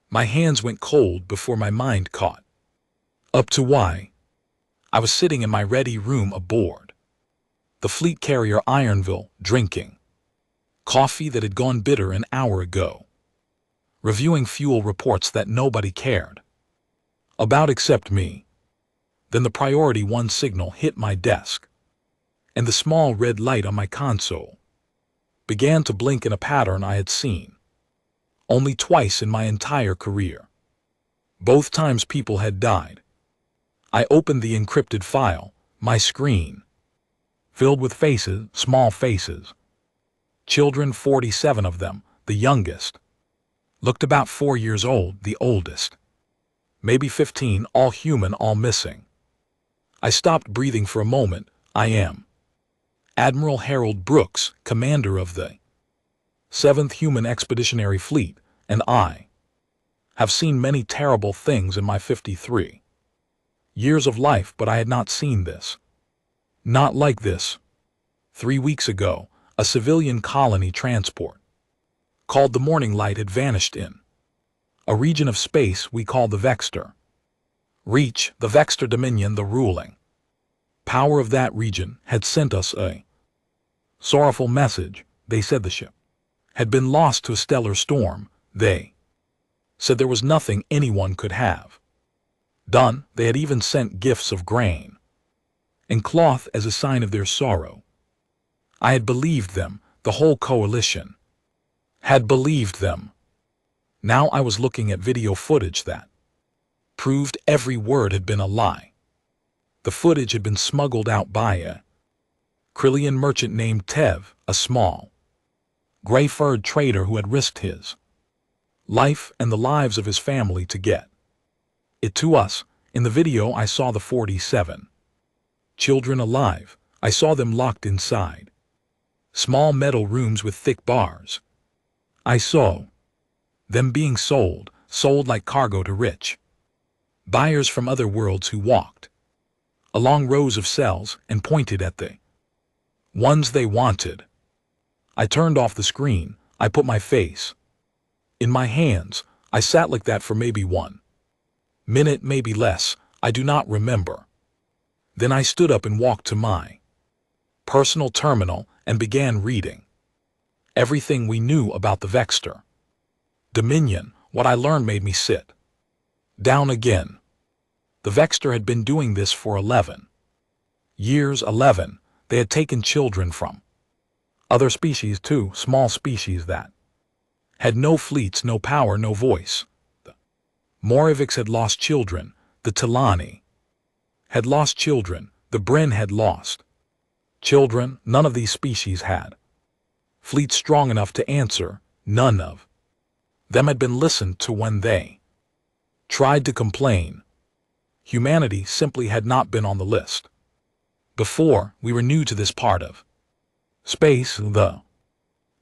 My hands went cold before my mind caught up to why. I was sitting in my ready room aboard the fleet carrier Ironville, drinking coffee that had gone bitter an hour ago, reviewing fuel reports that nobody cared about except me. Then the priority 1 signal hit my desk, and the small red light on my console began to blink in a pattern I had seen only twice in my entire career. Both times people had died. I opened the encrypted file, my screen filled with faces, small faces. Children, 47 of them, the youngest. Looked about 4 years old, the oldest. Maybe 15, all human, all missing. I stopped breathing for a moment. I am Admiral Harold Brooks, commander of the 7th Human Expeditionary Fleet, and I have seen many terrible things in my 53 years of life, but I had not seen this. Not like this. 3 weeks ago, a civilian colony transport called the Morning Light had vanished in a region of space we call the Vexter Reach. The Vexter Dominion, the ruling power of that region, had sent us a sorrowful message. They said the ship had been lost to a stellar storm. They said there was nothing anyone could have done. They had even sent gifts of grain and cloth as a sign of their sorrow. I had believed them. The whole coalition had believed them. Now I was looking at video footage that proved every word had been a lie. The footage had been smuggled out by a Krillian merchant named Tev, a small, gray-furred trader who had risked his life and the lives of his family to get it to us. In the video I saw the 47 children alive. I saw them locked inside small metal rooms with thick bars. I saw them being sold like cargo to rich buyers from other worlds who walked along rows of cells and pointed at the ones they wanted. I turned off the screen. I put my face in my hands. I sat like that for maybe 1 minute, maybe less. I do not remember. Then I stood up and walked to my personal terminal and began reading everything we knew about the Vexter Dominion. What I learned made me sit down again. The Vexter had been doing this for 11 years. 11. They had taken children from other species too, small species that had no fleets, no power, no voice. The Morivics had lost children. The Tilani had lost children. The Bren had lost children. None of these species had fleets strong enough to answer. None of them had been listened to when they tried to complain. Humanity simply had not been on the list. Before, we were new to this part of space. The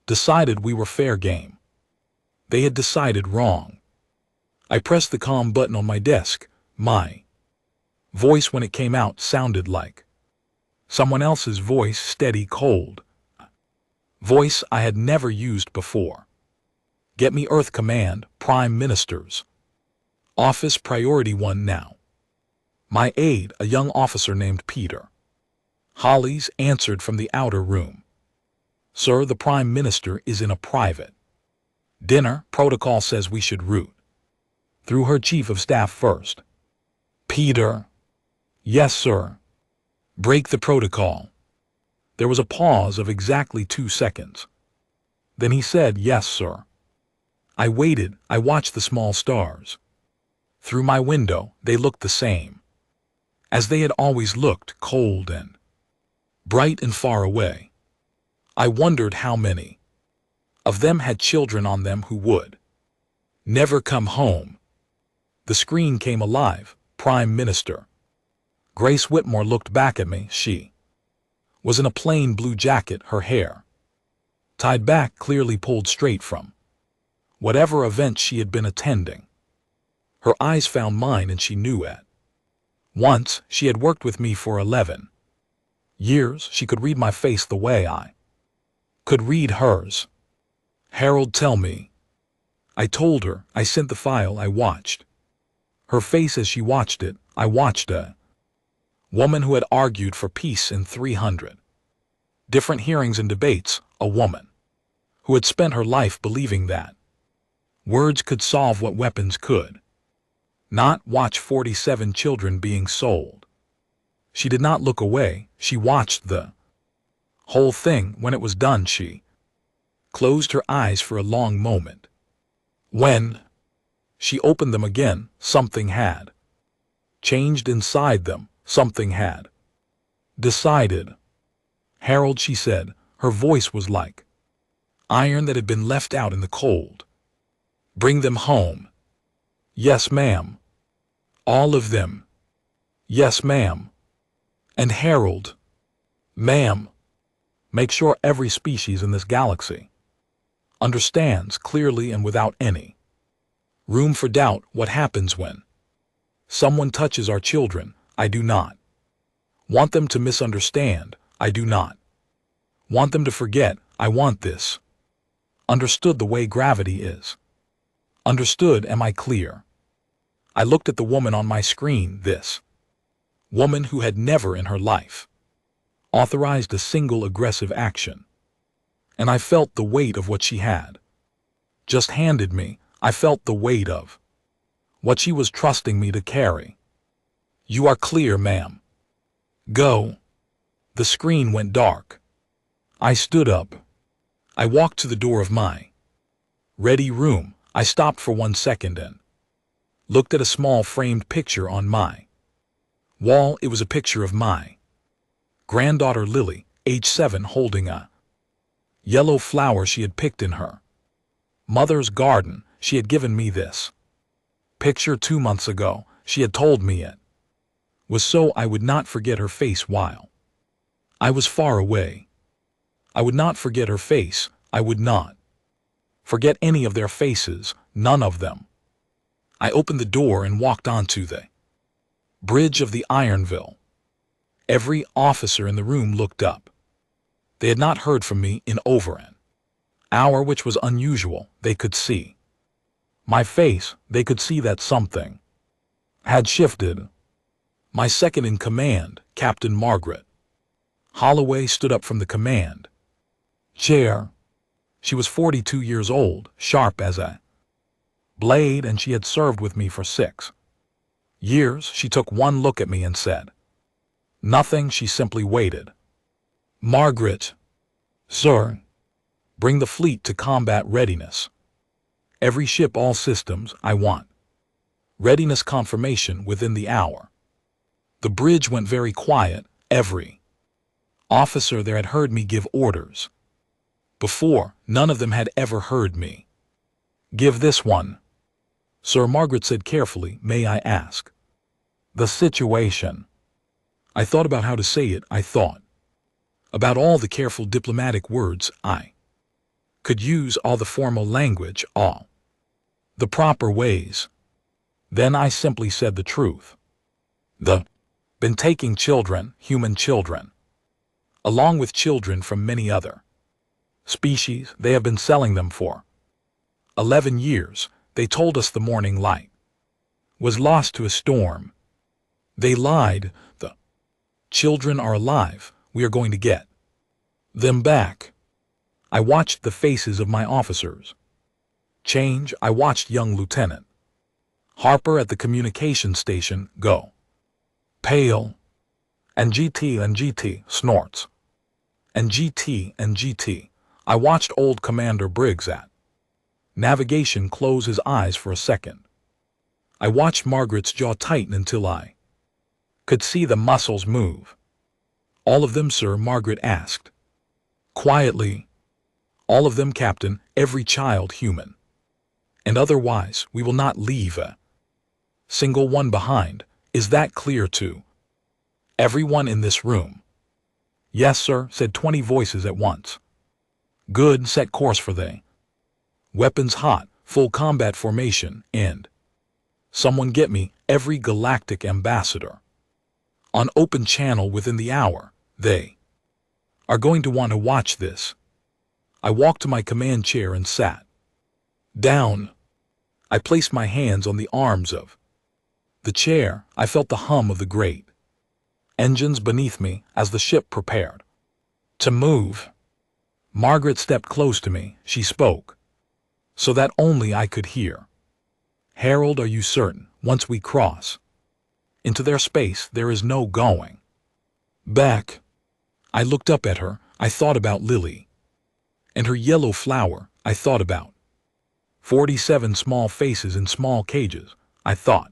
decided we were fair game. They had decided wrong. I pressed the calm button on my desk. My voice, when it came out, sounded like someone else's voice, steady, cold. Voice I had never used before. Get me Earth Command, Prime Minister's Office, Priority 1 now. My aide, a young officer named Peter Hollies, answered from the outer room. Sir, the Prime Minister is in a private dinner. Protocol says we should route through her Chief of Staff first. Peter. Yes, sir. Break the protocol. There was a pause of exactly 2 seconds. Then he said, yes, sir. I waited. I watched the small stars. Through my window, they looked the same as they had always looked, cold and bright and far away. I wondered how many of them had children on them who would never come home. The screen came alive. Prime Minister Grace Whitmore looked back at me. She was in a plain blue jacket, her hair tied back, clearly pulled straight from whatever event she had been attending. Her eyes found mine, and she knew at once she had worked with me for 11 years. She could read my face the way I could read hers. Harold, tell me. I told her, I sent the file, I watched. Her face as she watched it, I watched a woman who had argued for peace in 300 different hearings and debates, a woman who had spent her life believing that words could solve what weapons could not. Watch 47 children being sold. She did not look away, she watched the whole thing. When it was done, she closed her eyes for a long moment. When she opened them again, something had changed inside them, something had decided. Harold, she said, her voice was like iron that had been left out in the cold. Bring them home. Yes, ma'am. All of them. Yes, ma'am. And Harold, ma'am, make sure every species in this galaxy understands clearly and without any room for doubt what happens when someone touches our children. I do not want them to misunderstand. I do not want them to forget. I want this understood the way gravity is understood. Am I clear? I looked at the woman on my screen, this woman who had never in her life authorized a single aggressive action. And I felt the weight of what she had just handed me. I felt the weight of what she was trusting me to carry. You are clear, ma'am. Go. The screen went dark. I stood up. I walked to the door of my ready room. I stopped for 1 second and looked at a small framed picture on my wall. It was a picture of my granddaughter Lily, age 7, holding a yellow flower she had picked in her mother's garden. She had given me this picture 2 months ago. She had told me it was so I would not forget her face while I was far away. I would not forget her face. I would not forget any of their faces, none of them. I opened the door and walked onto the bridge of the Ironville. Every officer in the room looked up. They had not heard from me in over an hour, which was unusual. They could see my face. They could see that something had shifted. My second in command, Captain Margaret Holloway, stood up from the command chair. She was 42 years old, sharp as a blade, and she had served with me for 6 years. She took one look at me and said nothing. She simply waited. Margaret, sir, bring the fleet to combat readiness. Every ship, all systems. I want readiness confirmation within the hour. The bridge went very quiet. Every officer there had heard me give orders before. None of them had ever heard me give this one. Sir, Margaret said carefully, may I ask the situation? I thought about how to say it. I thought about all the careful diplomatic words I could use, all the formal language, all the proper ways. Then I simply said the truth. Been taking children, human children, along with children from many other species. They have been selling them for 11 years. They told us the morning light was lost to a storm. They lied. The children are alive. We are going to get them back. I watched the faces of my officers change. I watched young Lieutenant Harper at the communication station go pale, and GT snorts, and GT. I watched old Commander Briggs at navigation close his eyes for a second. I watched Margaret's jaw tighten until I could see the muscles move. All of them, sir? Margaret asked quietly. All of them, Captain, every child, human and otherwise. We will not leave a single one behind. Is that clear to everyone in this room? Yes, sir, said 20 voices at once. Good. Set course for the weapons hot, full combat formation, and someone get me every galactic ambassador on open channel within the hour. They are going to want to watch this. I walked to my command chair and sat down. I placed my hands on the arms of the chair. I felt the hum of the great engines beneath me as the ship prepared to move. Margaret stepped close to me. She spoke, so that only I could hear. Harold, are you certain, once we cross into their space, there is no going back? I looked up at her. I thought about Lily and her yellow flower. I thought about 47 small faces in small cages. I thought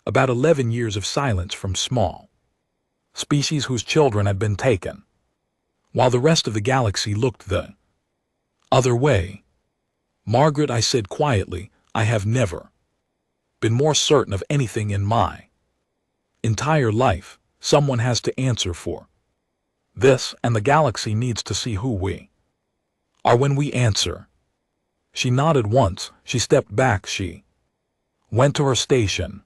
about 11 years of silence from small species whose children had been taken, while the rest of the galaxy looked the other way. Margaret, I said quietly, I have never been more certain of anything in my entire life. Someone has to answer for this, and the galaxy needs to see who we are when we answer. She nodded once. She stepped back. She went to her station.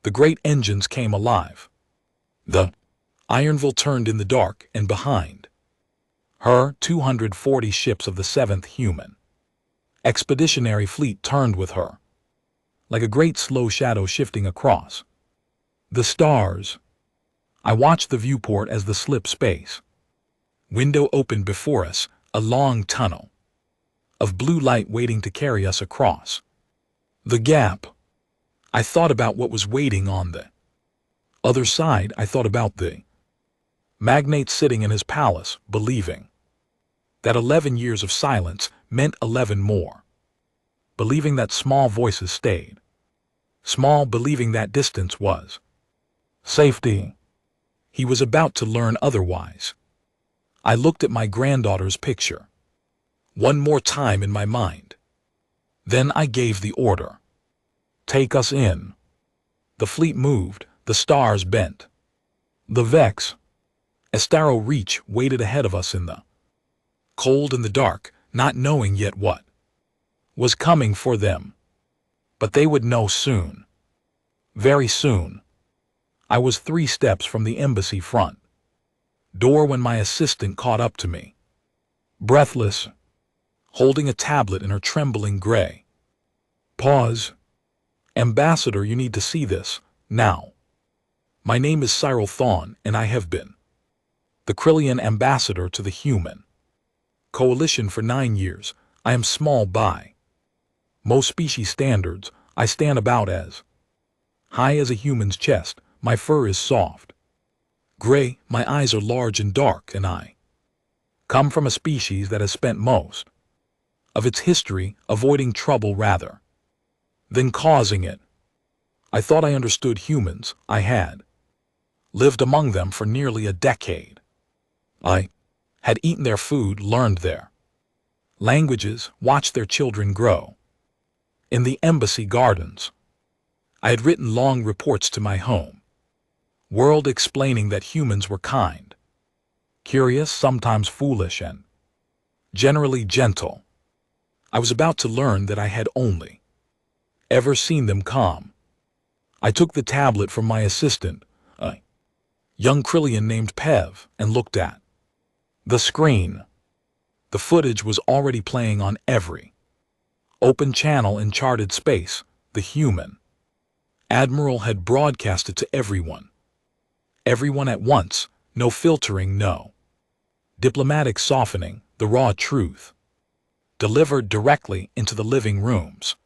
The great engines came alive. The Ironville turned in the dark, and behind her, 240 ships of the 7th Human Expeditionary Fleet turned with her, like a great slow shadow shifting across the stars. I watched the viewport as the slip space window opened before us, a long tunnel of blue light waiting to carry us across the gap. I thought about what was waiting on the other side. I thought about the magnate sitting in his palace, believing that 11 years of silence meant 11 more, believing that small voices stayed small, believing that distance was safety. He was about to learn otherwise. I looked at my granddaughter's picture one more time in my mind. Then I gave the order. Take us in. The fleet moved, the stars bent. The Vex, Estaro Reach, waited ahead of us in the cold and the dark, not knowing yet what was coming for them. But they would know soon. Very soon. I was 3 steps from the embassy front door when my assistant caught up to me, breathless, holding a tablet in her trembling gray paws. Ambassador, you need to see this, now. My name is Cyril Thawne, and I have been the Krillian ambassador to the Human Coalition for 9 years. I am small by most species standards. I stand about as high as a human's chest. My fur is soft gray, my eyes are large and dark, and I come from a species that has spent most of its history avoiding trouble rather than causing it. I thought I understood humans. I had lived among them for nearly a decade. I had eaten their food, learned their languages, watched their children grow in the embassy gardens. I had written long reports to my home world explaining that humans were kind, curious, sometimes foolish, and generally gentle. I was about to learn that I had only ever seen them calm. I took the tablet from my assistant, a young Krillian named Pev, and looked at the screen. The footage was already playing on every open channel in charted space. The human admiral had broadcasted to everyone. Everyone at once, no filtering, no diplomatic softening, the raw truth, delivered directly into the living rooms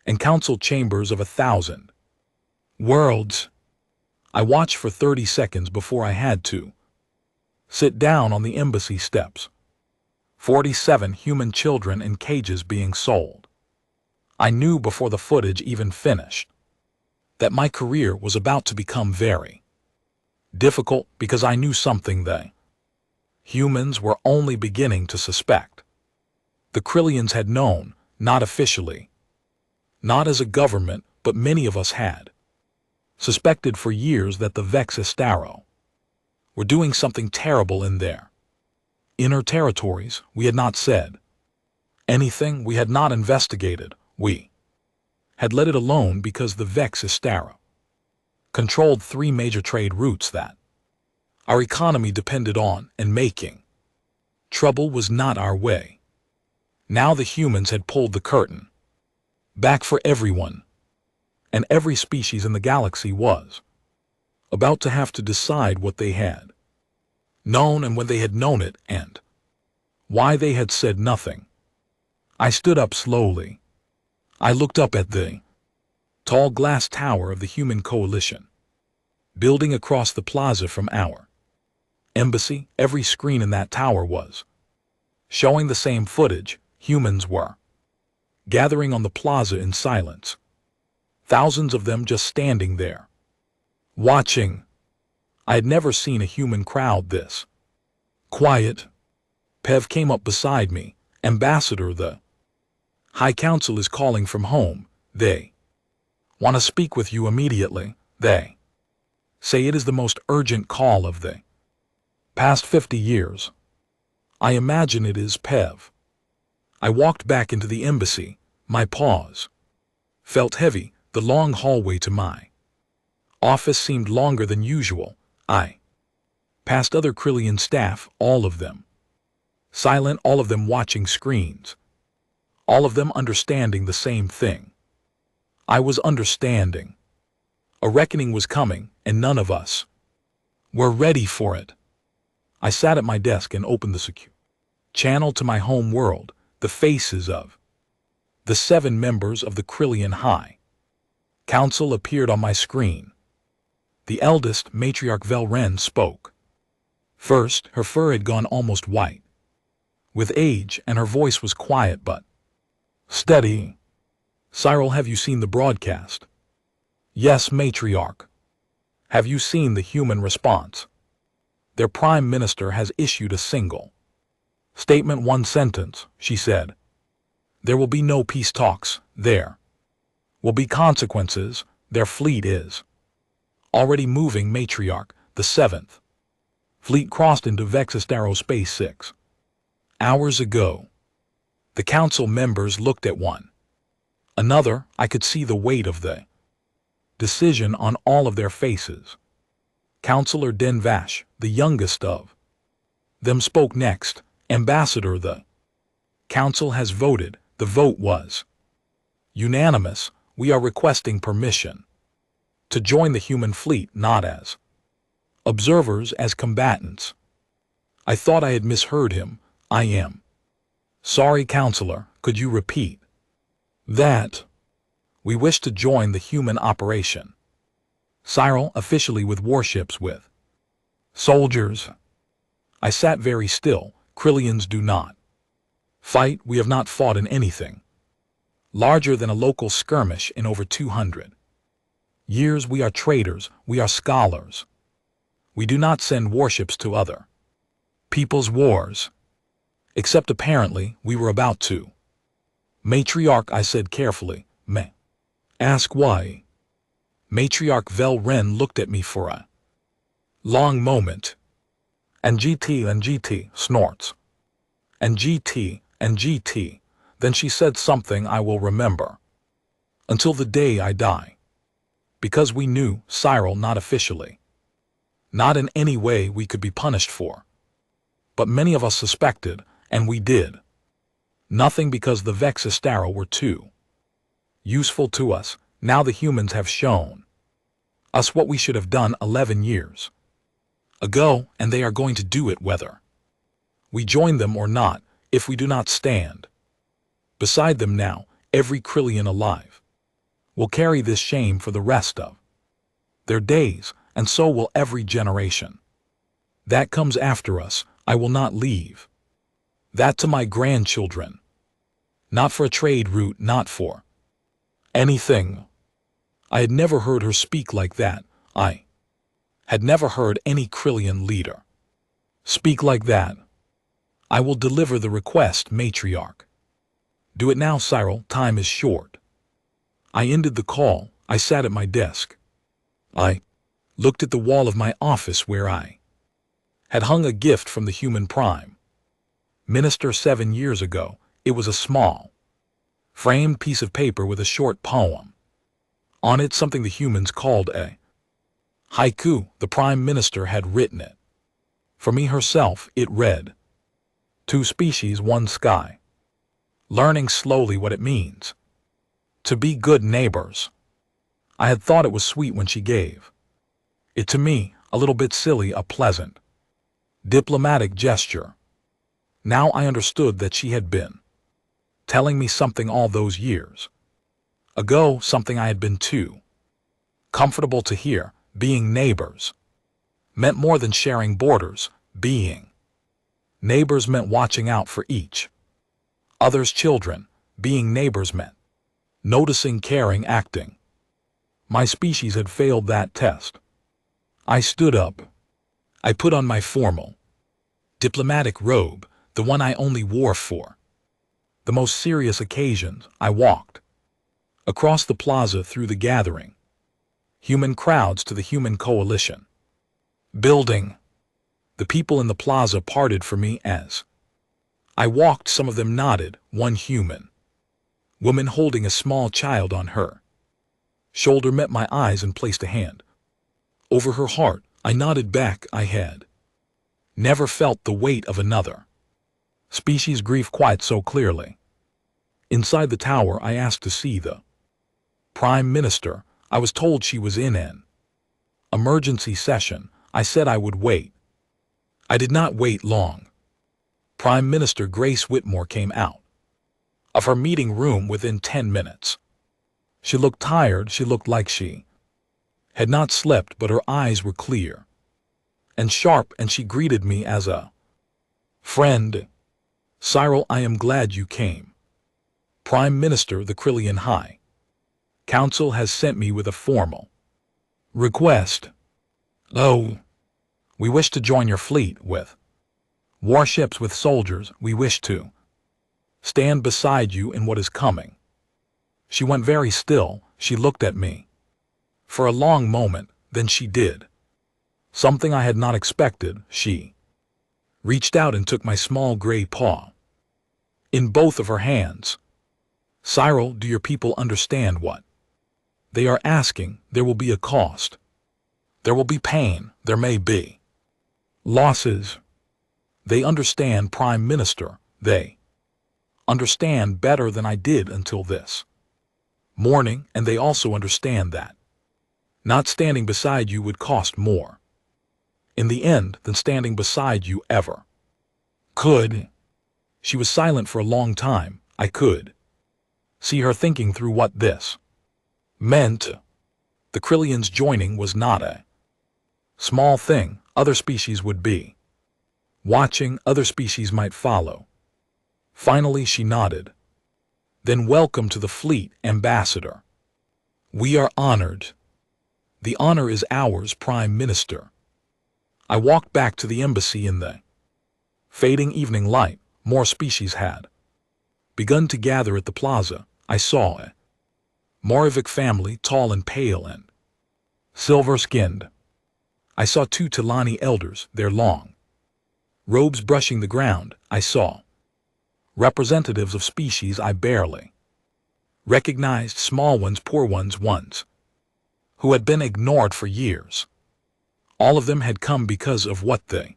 and council chambers of 1,000 worlds. I watched for 30 seconds before I had to sit down on the embassy steps. 47 human children in cages being sold. I knew before the footage even finished that my career was about to become very difficult, because I knew something they humans were only beginning to suspect. The Krillians had known, not officially, not as a government, but many of us had suspected for years that the Vex Estaro were doing something terrible in their inner territories. We had not said anything. We had not investigated. We had let it alone because the Vex Estaro controlled 3 major trade routes that our economy depended on, and making trouble was not our way. Now the humans had pulled the curtain back for everyone, and every species in the galaxy was about to have to decide what they had known and when they had known it and why they had said nothing. I stood up slowly. I looked up at the tall glass tower of the Human Coalition, building across the plaza from our embassy. Every screen in that tower was showing the same footage. Humans were gathering on the plaza in silence, thousands of them just standing there, watching. I had never seen a human crowd this quiet. Pev came up beside me. Ambassador, the High Council is calling from home. They want to speak with you immediately. They say it is the most urgent call of the past 50 years. I imagine it is. Pev. I walked back into the embassy. My paws felt heavy. The long hallway to my office seemed longer than usual. I passed other Krillian staff, all of them silent, all of them watching screens, all of them understanding the same thing. I was understanding. A reckoning was coming, and none of us were ready for it. I sat at my desk and opened the secure channel to my home world. The faces of the 7 members of the Krillian High Council appeared on my screen. The eldest, Matriarch Velren, spoke. First, her fur had gone almost white with age, and her voice was quiet but steady. Cyril, have you seen the broadcast? Yes, Matriarch. Have you seen the human response? Their Prime Minister has issued a single statement, one sentence, she said. There will be no peace talks. There will be consequences. Their fleet is already moving. Matriarch, the 7th fleet crossed into Vexus Aerospace 6 hours ago. The council members looked at one another. I could see the weight of the decision on all of their faces. Councillor Denvash, the youngest of them, spoke next. Ambassador, the council has voted. The vote was unanimous. We are requesting permission to join the human fleet, not as observers, as combatants. I thought I had misheard him. I am sorry, Counselor. Could you repeat that? We wish to join the human operation. Cyril, officially with warships with soldiers. I sat very still. Krillians do not fight. We have not fought in anything larger than a local skirmish in over 200 years. We are traders. We are scholars. We do not send warships to other people's wars. Except apparently we were about to. Matriarch, I said carefully. May ask why? Matriarch Velren looked at me for a long moment. And GT, snorts. And GT. Then she said something I will remember until the day I die. Because we knew, Cyril, not officially, not in any way we could be punished for. But many of us suspected, and we did nothing because the Vexistara were too useful to us. Now the humans have shown us what we should have done 11 years ago, and they are going to do it whether we join them or not. If we do not stand beside them now, every Krillian alive will carry this shame for the rest of their days, and so will every generation that comes after us. I will not leave that to my grandchildren. Not for a trade route, not for anything. I had never heard her speak like that. I had never heard any Krillian leader speak like that. I will deliver the request, Matriarch. Do it now, Cyril. Time is short. I ended the call. I sat at my desk. I looked at the wall of my office where I had hung a gift from the human Prime Minister 7 years ago. It was a small, framed piece of paper with a short poem on it, something the humans called a haiku. The Prime Minister had written it for me herself. It read, "Two species, one sky." Learning slowly what it means To be good neighbors. I had thought it was sweet when she gave it to me, a little bit silly, a pleasant, diplomatic gesture. Now I understood that she had been telling me something all those years ago, something I had been too comfortable to hear. Being neighbors meant more than sharing borders. Being neighbors meant watching out for each other's children. Being neighbors meant noticing, caring, acting. My species had failed that test. I stood up. I put on my formal, diplomatic robe, the one I only wore for the most serious occasions. I walked across the plaza through the gathering human crowds to the human coalition building. The people in the plaza parted for me as I walked. Some of them nodded. One human woman holding a small child on her shoulder met my eyes and placed a hand over her heart. I nodded back. I had never felt the weight of another species' grief quite so clearly. Inside the tower, I asked to see the Prime Minister. I was told she was in an emergency session. I said I would wait. I did not wait long. Prime Minister Grace Whitmore came out of her meeting room within 10 minutes. She looked tired. She looked like she had not slept, but her eyes were clear and sharp, and she greeted me as a friend. Cyril, I am glad you came. Prime Minister, the Krillian High Council has sent me with a formal request. Oh, we wish to join your fleet with warships, with soldiers. We wish to stand beside you in what is coming. She went very still. She looked at me for a long moment. Then she did something I had not expected. She reached out and took my small gray paw in both of her hands. Cyril, do your people understand what they are asking? There will be a cost. There will be pain. There may be losses. They understand, Prime Minister. They understand better than I did until this morning, and they also understand that not standing beside you would cost more in the end than standing beside you ever could. She was silent for a long time. I could see her thinking through what this meant. The Krillians joining was not a small thing. Other species would be watching. Other species might follow. Finally she nodded. Then, welcome to the fleet, Ambassador. We are honored. The honor is ours, Prime Minister. I walked back to the embassy in the fading evening light. More species had begun to gather at the plaza. I saw a Moravic family, tall and pale and silver-skinned. I saw 2 Tilani elders, their long robes brushing the ground. I saw representatives of species I barely recognized, small ones, poor ones who had been ignored for years. All of them had come because of what the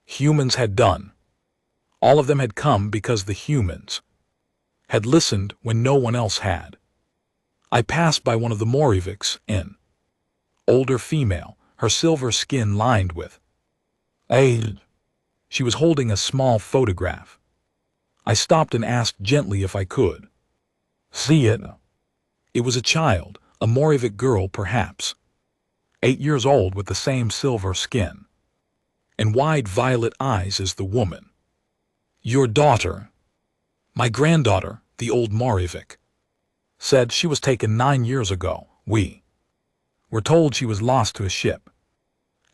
humans had done. All of them had come because the humans had listened when no one else had. I passed by one of the Moravics, an older female, her silver skin lined with age. She was holding a small photograph. I stopped and asked gently if I could see it. It was a child, a Moravic girl, perhaps 8 years old, with the same silver skin and wide violet eyes as the woman. Your daughter? My granddaughter, the old Moravic said. She was taken 9 years ago. We were told she was lost to a ship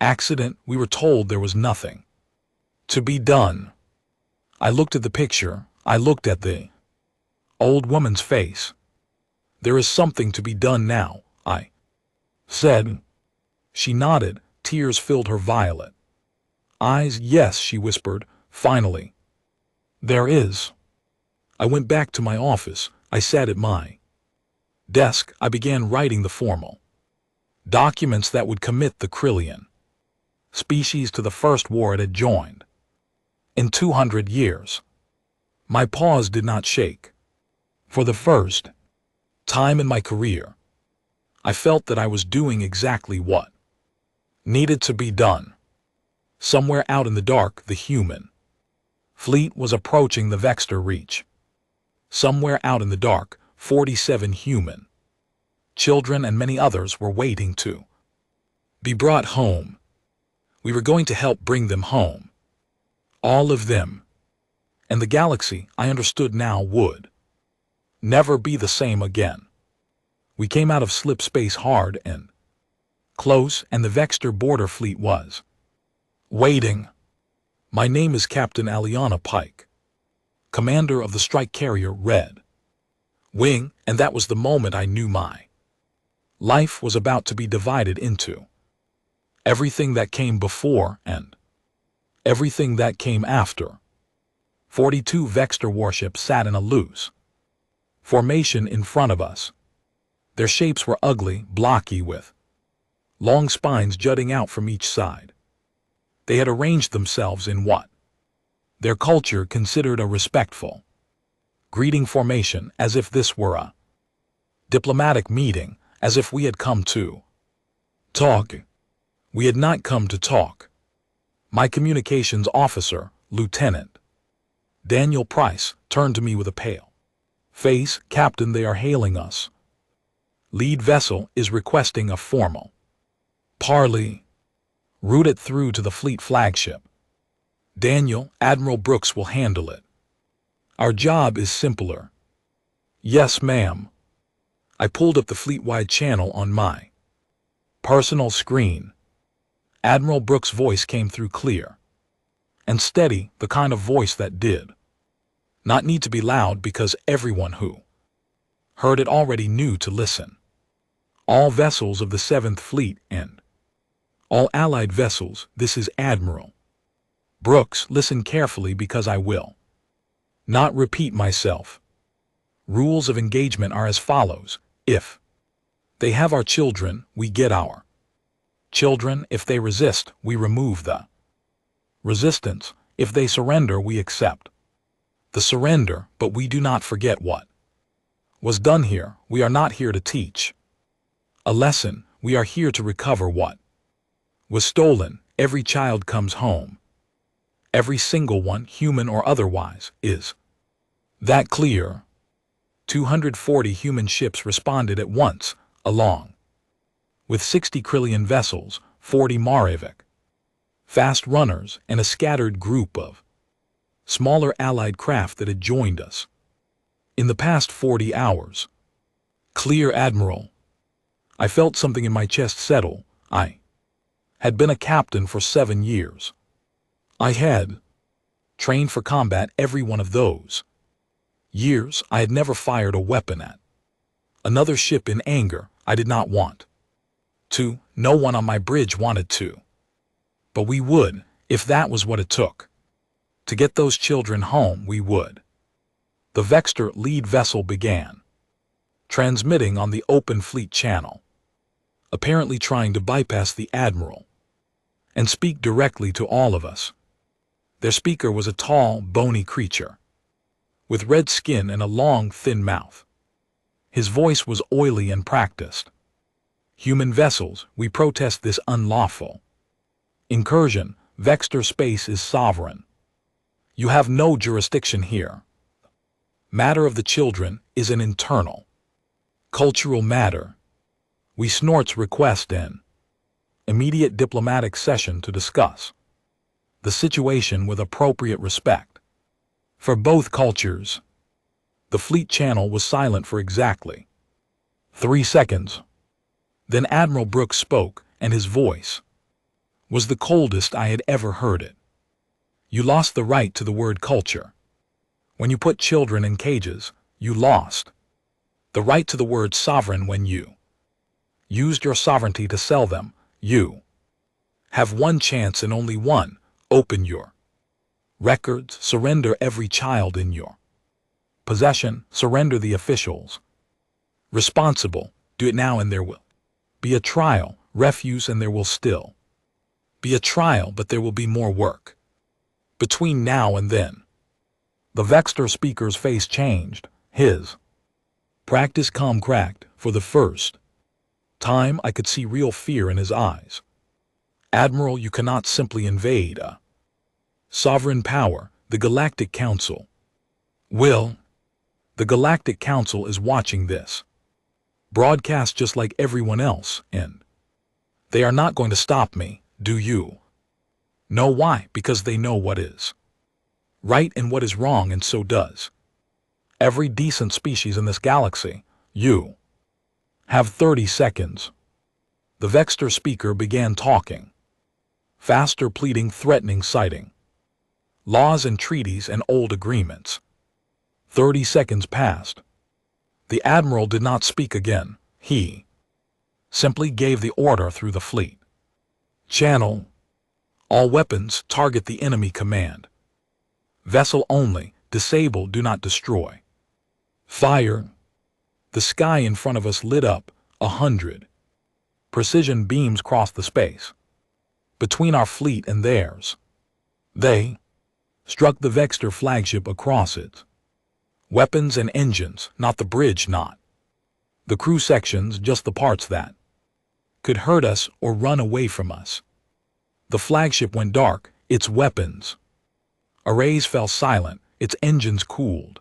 accident. We were told there was nothing to be done. I looked at the picture. I looked at the old woman's face. There is something to be done now, I said. She nodded. Tears filled her violet eyes. Yes, she whispered. Finally, there is. I went back to my office. I sat at my desk. I began writing the formal documents that would commit the Krillian species to the first war it had joined in 200 years. My paws did not shake. For the first time in my career, I felt that I was doing exactly what needed to be done. Somewhere out in the dark, the human fleet was approaching the Vexter Reach. Somewhere out in the dark, 47 human children and many others were waiting to be brought home. We were going to help bring them home. All of them. And the galaxy, I understood now, would never be the same again. We came out of slip space hard and close, and the Vexter border fleet was waiting. My name is Captain Aliana Pike, commander of the strike carrier Red Wing, and that was the moment I knew my life was about to be divided into everything that came before and everything that came after. 42 Vexter warships sat in a loose formation in front of us. Their shapes were ugly, blocky, with long spines jutting out from each side. They had arranged themselves in what their culture considered a respectful greeting formation, as if this were a diplomatic meeting, as if we had come to talk. We had not come to talk. My communications officer, Lieutenant Daniel Price, turned to me with a pale face. Captain, they are hailing us. Lead vessel is requesting a formal parley. Route it through to the fleet flagship. Daniel, Admiral Brooks will handle it. Our job is simpler. Yes, ma'am. I pulled up the fleet-wide channel on my personal screen. Admiral Brooks' voice came through clear and steady, the kind of voice that did not need to be loud because everyone who heard it already knew to listen. All vessels of the 7th Fleet and all Allied vessels, this is Admiral Brooks, listen carefully because I will not repeat myself. Rules of engagement are as follows. If they have our children, we get our children. If they resist, we remove the resistance. If they surrender, we accept the surrender, but we do not forget what was done here. We are not here to teach a lesson. We are here to recover what was stolen. Every child comes home. Every single one, human or otherwise, is that clear? 240 human ships responded at once, along with 60 Krillian vessels, 40 Maravik fast runners, and a scattered group of smaller Allied craft that had joined us in the past 40 hours. Clear, Admiral. I felt something in my chest settle. I had been a captain for 7 years. I had trained for combat every one of those years. I had never fired a weapon at another ship in anger. I did not want to. No one on my bridge wanted to. But we would, if that was what it took. To get those children home, we would. The Vexter lead vessel began transmitting on the open fleet channel, apparently trying to bypass the Admiral and speak directly to all of us. Their speaker was a tall, bony creature with red skin and a long, thin mouth. His voice was oily and practiced. Human vessels, we protest this unlawful incursion. Vexter space is sovereign. You have no jurisdiction here. Matter of the children is an internal cultural matter. We snorts request an immediate diplomatic session to discuss the situation with appropriate respect for both cultures. The fleet channel was silent for exactly 3 seconds. Then Admiral Brooks spoke, and his voice was the coldest I had ever heard it. You lost the right to the word culture. When you put children in cages, you lost the right to the word sovereign. When you used your sovereignty to sell them, you have one chance and only one. Open your records, surrender every child in your possession, surrender the officials responsible. Do it now and there will be a trial. Refuse and there will still be a trial, but there will be more work between now and then. The Vexter speaker's face changed. His Practice calm cracked. For the first time, I could see real fear in his eyes. Admiral, you cannot simply invade a sovereign power, the Galactic Council. Will, the Galactic Council is watching this broadcast just like everyone else, and they are not going to stop me, do you? Know why? Because they know what is right and what is wrong, and so does every decent species in this galaxy. You have 30 seconds. The Vexter speaker began talking. Faster, pleading, threatening, citing laws and treaties and old agreements. 30 seconds passed. The Admiral did not speak again. He simply gave the order through the fleet channel. All weapons target the enemy command. Vessel only, disable, do not destroy. Fire. The sky in front of us lit up. 100 precision beams crossed the space between our fleet and theirs. They struck the Vexter flagship across it. Weapons and engines, not the bridge, not the crew sections, just the parts that could hurt us or run away from us. The flagship went dark, its weapons arrays fell silent, its engines cooled.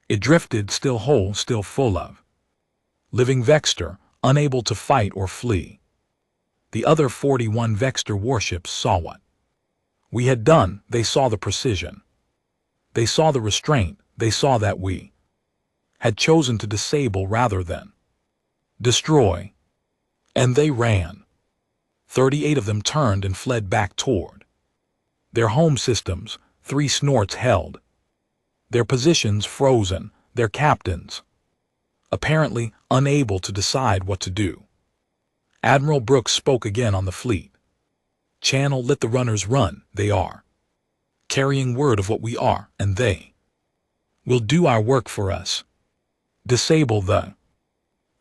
It drifted, still whole, still full of living Vexter, unable to fight or flee. The other 41 Vexter warships saw what we had done. They saw the precision. They saw the restraint. They saw that we had chosen to disable rather than destroy. And they ran. 38 of them turned and fled back toward their home systems. 3 snorts held their positions frozen, their captains apparently unable to decide what to do. Admiral Brooks spoke again on the fleet channel. Let the runners run. They are carrying word of what we are, and they will do our work for us. Disable the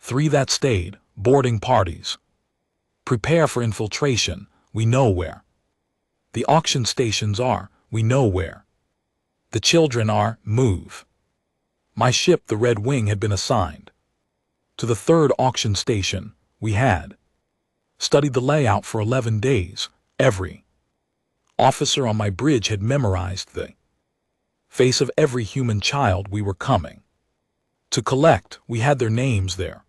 3 that stayed. Boarding parties. Prepare for infiltration. We know where the auction stations are. We know where the children are. Move. My ship, the Red Wing, had been assigned to the 3rd auction station. We had studied the layout for 11 days. Every officer on my bridge had memorized the face of every human child we were coming to collect. We had their names, their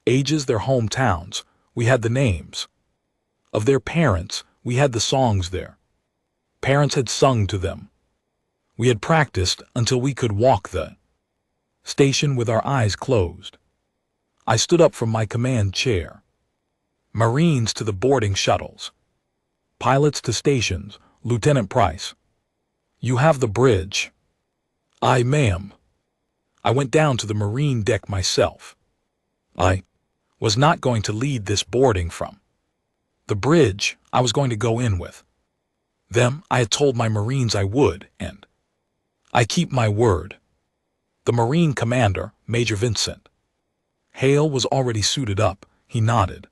ages, their hometowns. We had the names of their parents. We had the songs their parents had sung to them. We had practiced until we could walk the station with our eyes closed. I stood up from my command chair. Marines to the boarding shuttles. Pilots to stations. Lieutenant Price, you have the bridge. Aye, ma'am. I went down to the Marine deck myself. I was not going to lead this boarding from the bridge. I was going to go in with them. I had told my Marines I would, and I keep my word. The Marine commander, Major Vincent Hale, was already suited up. He nodded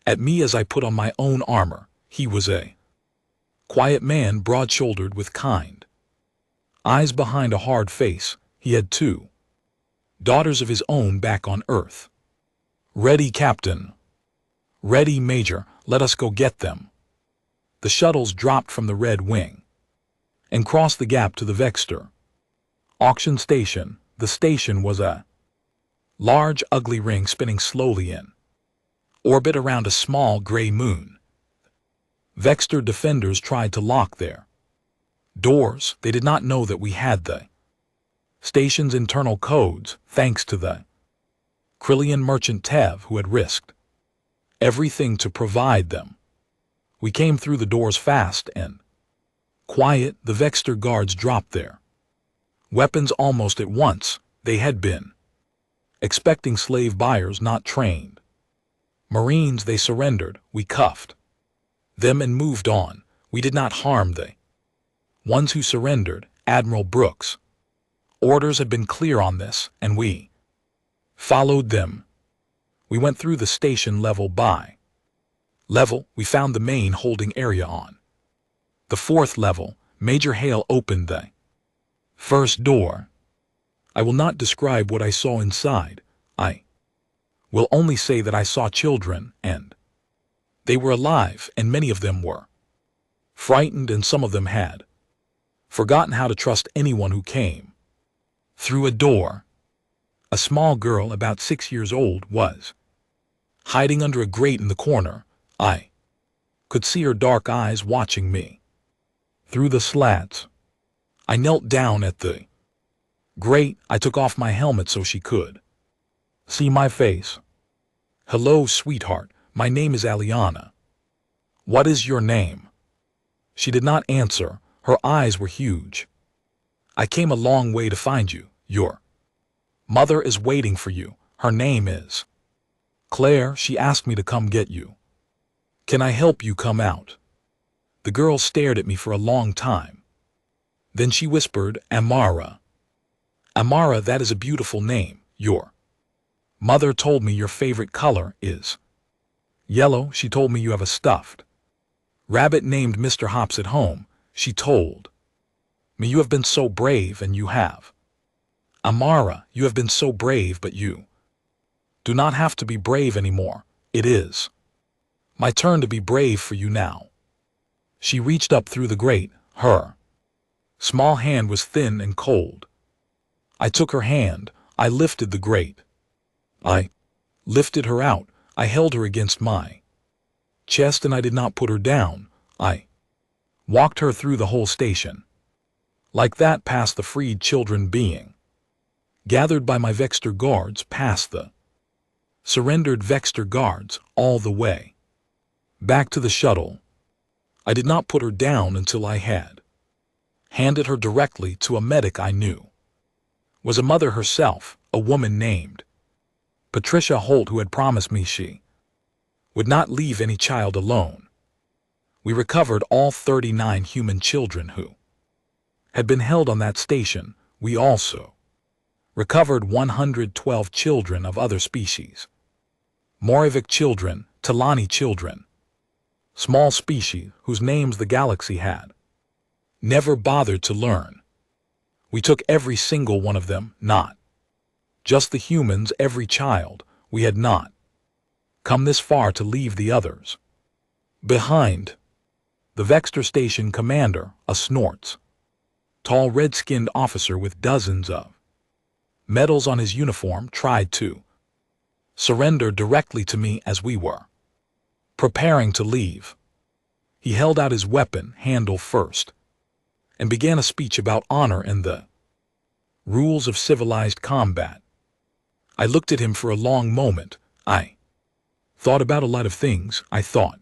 at me as I put on my own armor. He was a quiet man, broad-shouldered with kind eyes behind a hard face. He had 2 daughters of his own back on Earth. Ready, Captain. Ready, Major. Let us go get them. The shuttles dropped from the Red Wing and crossed the gap to the Vexter auction station. The station was a large, ugly ring spinning slowly in orbit around a small gray moon. Vexter defenders tried to lock their doors. They did not know that we had the station's internal codes, thanks to the Krillian merchant Tev, who had risked everything to provide them. We came through the doors fast and quiet. The Vexter guards dropped their weapons almost at once. They had been expecting slave buyers, not trained Marines. They surrendered. We cuffed them and moved on. We did not harm the ones who surrendered. Admiral Brooks' orders had been clear on this, and we followed them. We went through the station level by level. We found the main holding area on the 4th level. Major Hale opened the first door. I will not describe what I saw inside. I will only say that I saw children, and they were alive, and many of them were frightened, and some of them had forgotten how to trust anyone who came through a door. A small girl about 6 years old was hiding under a grate in the corner. I could see her dark eyes watching me through the slats. I knelt down at the grate. I took off my helmet so she could see my face. "Hello, sweetheart. My name is Aliana. What is your name?" She did not answer. Her eyes were huge. "I came a long way to find you. Your mother is waiting for you. Her name is Claire. She asked me to come get you. Can I help you come out?" The girl stared at me for a long time. Then she whispered, "Amara. Amara, that is a beautiful name. Your mother told me your favorite color is yellow. She told me you have a stuffed rabbit named Mr. Hops at home. She told me you have been so brave, and you have. Amara, you have been so brave, but you do not have to be brave anymore. It is my turn to be brave for you now." She reached up through the grate. Her small hand was thin and cold. I took her hand. I lifted the grate. I lifted her out. I held her against my chest, and I did not put her down. I walked her through the whole station. Like that, past the freed children being gathered by my Vexter guards, past the surrendered Vexter guards, all the way back to the shuttle. I did not put her down until I had handed her directly to a medic I knew was a mother herself, a woman named Patricia Holt, who had promised me she would not leave any child alone. We recovered all 39 human children who had been held on that station. We also recovered 112 children of other species. Moravik children, Talani children, small species whose names the galaxy had never bothered to learn. We took every single one of them, not just the humans, every child. We had not come this far to leave the others behind. The Vexter station commander, a snorts, tall red-skinned officer with dozens of medals on his uniform, tried to surrender directly to me as we were preparing to leave. He held out his weapon, handle first, and began a speech about honor and the rules of civilized combat. I looked at him for a long moment. I thought about a lot of things. I thought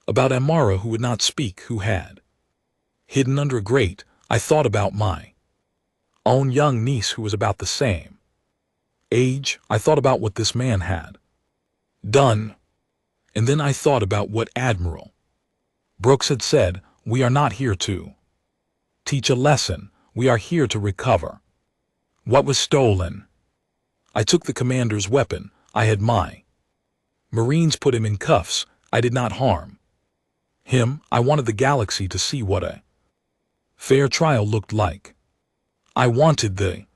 about Amara, who would not speak, who had hidden under a grate. I thought about my own young niece, who was about the same age. I thought about what this man had done. And then I thought about what Admiral Brooks had said. We are not here to teach a lesson. We are here to recover what was stolen. I took the commander's weapon. I had my Marines put him in cuffs. I did not harm him. I wanted the galaxy to see what a fair trial looked like. I wanted the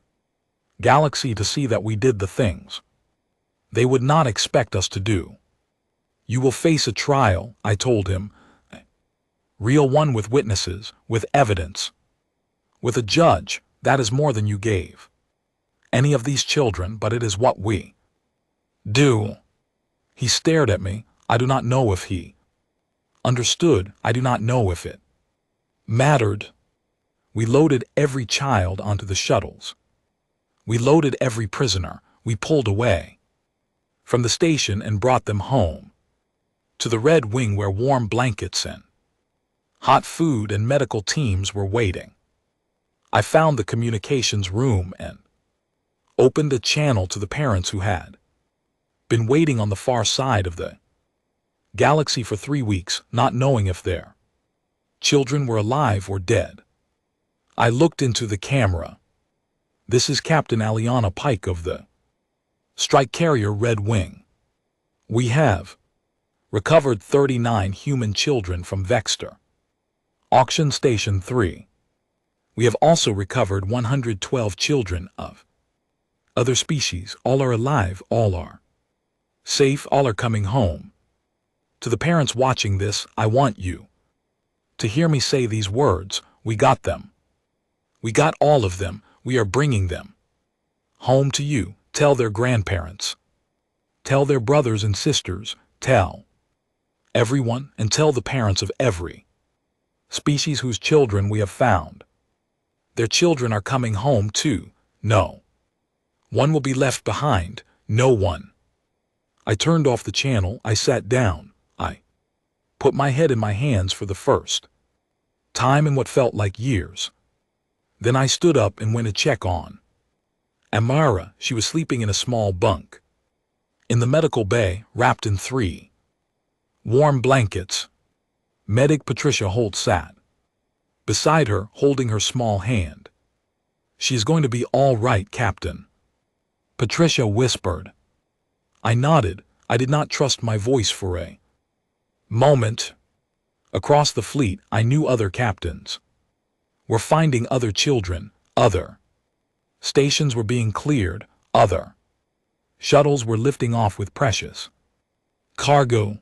galaxy to see that we did the things they would not expect us to do. You will face a trial, I told him, a real one, with witnesses, with evidence, with a judge. That is more than you gave any of these children, but it is what we do. He stared at me. I do not know if he understood. I do not know if it mattered. We loaded every child onto the shuttles. We loaded every prisoner. We pulled away from the station and brought them home to the Red Wing, where warm blankets and hot food and medical teams were waiting. I found the communications room and opened a channel to the parents who had been waiting on the far side of the galaxy for 3 weeks, not knowing if their children were alive or dead. I looked into the camera. This is Captain Aliana Pike of the strike carrier Red Wing. We have recovered 39 human children from Vexter Auction Station 3. We have also recovered 112 children of Other species, all are alive, all are safe, all are coming home. To the parents watching this, I want you to hear me say these words. We got them. We got all of them. We are bringing them home to you. Tell their grandparents. Tell their brothers and sisters. Tell everyone, and tell the parents of every species whose children we have found. Their children are coming home too. No one will be left behind. No one. I turned off the channel. I sat down. I put my head in my hands for the first time in what felt like years. Then I stood up and went to check on Amara. She was sleeping in a small bunk in the medical bay, wrapped in 3 warm blankets. Medic Patricia Holt sat beside her, holding her small hand. She is going to be all right, Captain, Patricia whispered. I nodded. I did not trust my voice for a moment. Across the fleet, I knew other captains were finding other children. Other stations were being cleared. Other shuttles were lifting off with precious cargo.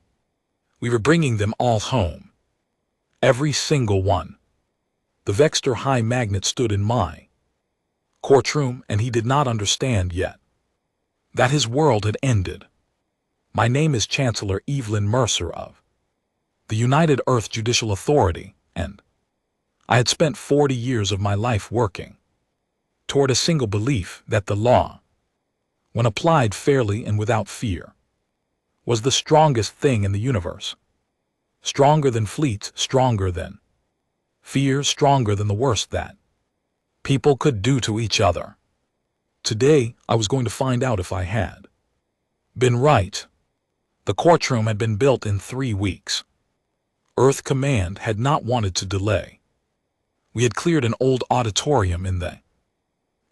We were bringing them all home. Every single one. The Vexter High Magnet stood in my courtroom, and he did not understand yet that his world had ended. My name is Chancellor Evelyn Mercer of the United Earth Judicial Authority, and I had spent 40 years of my life working toward a single belief that the law, when applied fairly and without fear, was the strongest thing in the universe. Stronger than fleets, stronger than fear, stronger than the worst that people could do to each other. Today, I was going to find out if I had been right. The courtroom had been built in 3 weeks. Earth Command had not wanted to delay. We had cleared an old auditorium in the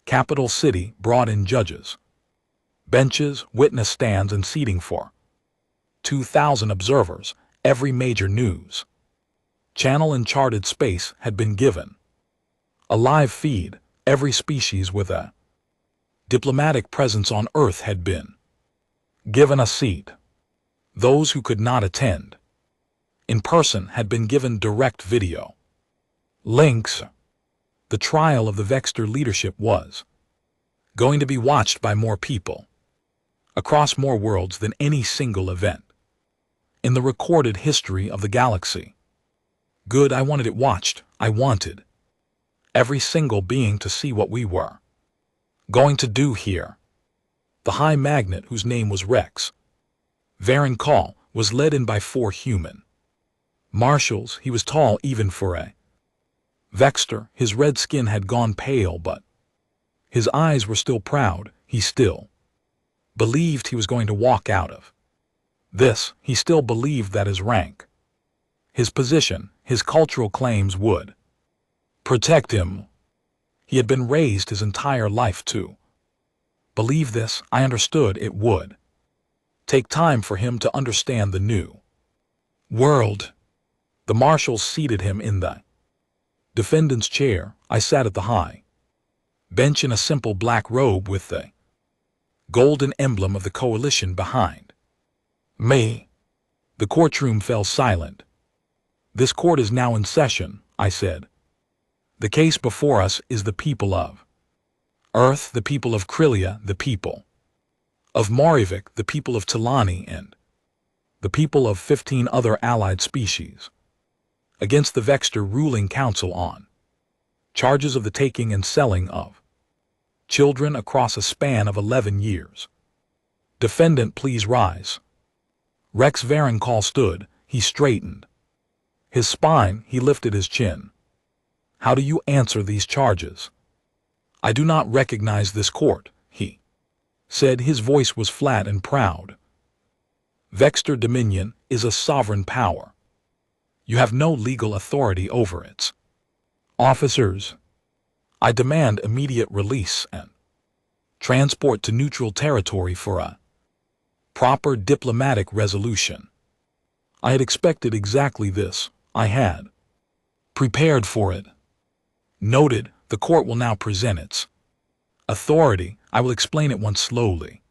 capital city, brought in judges, benches, witness stands, and seating for 2,000 observers. Every major news channel and charted space had been given a live feed. Every species with a diplomatic presence on Earth had been given a seat. Those who could not attend in person had been given direct video links. The trial of the Vexter leadership was going to be watched by more people across more worlds than any single event in the recorded history of the galaxy. Good, I wanted it watched. I wanted every single being to see what we were going to do here. The High Magnet, whose name was Rex Varen Call, was led in by 4 human marshals. He was tall even for a Vexter. His red skin had gone pale, but his eyes were still proud. He still believed he was going to walk out of this. He still believed that his rank, his position, his cultural claims would protect him. He had been raised his entire life to believe this. I understood it would take time for him to understand the new world. The marshals seated him in the defendant's chair. I sat at the high bench in a simple black robe with the golden emblem of the coalition behind me. The courtroom fell silent. This court is now in session, I said. The case before us is the people of Earth, the people of Krylia, the people of Morivik, the people of Talani, and the people of 15 other allied species, against the Vexter ruling council on charges of the taking and selling of children across a span of 11 years. Defendant, please rise. Rex Varen Call stood. He straightened his spine. He lifted his chin. How do you answer these charges? I do not recognize this court, he said. His voice was flat and proud. Vexter Dominion is a sovereign power. You have no legal authority over its officers. I demand immediate release and transport to neutral territory for a proper diplomatic resolution. I had expected exactly this. I had prepared for it. Noted, the court will now present its authority. I will explain it once slowly,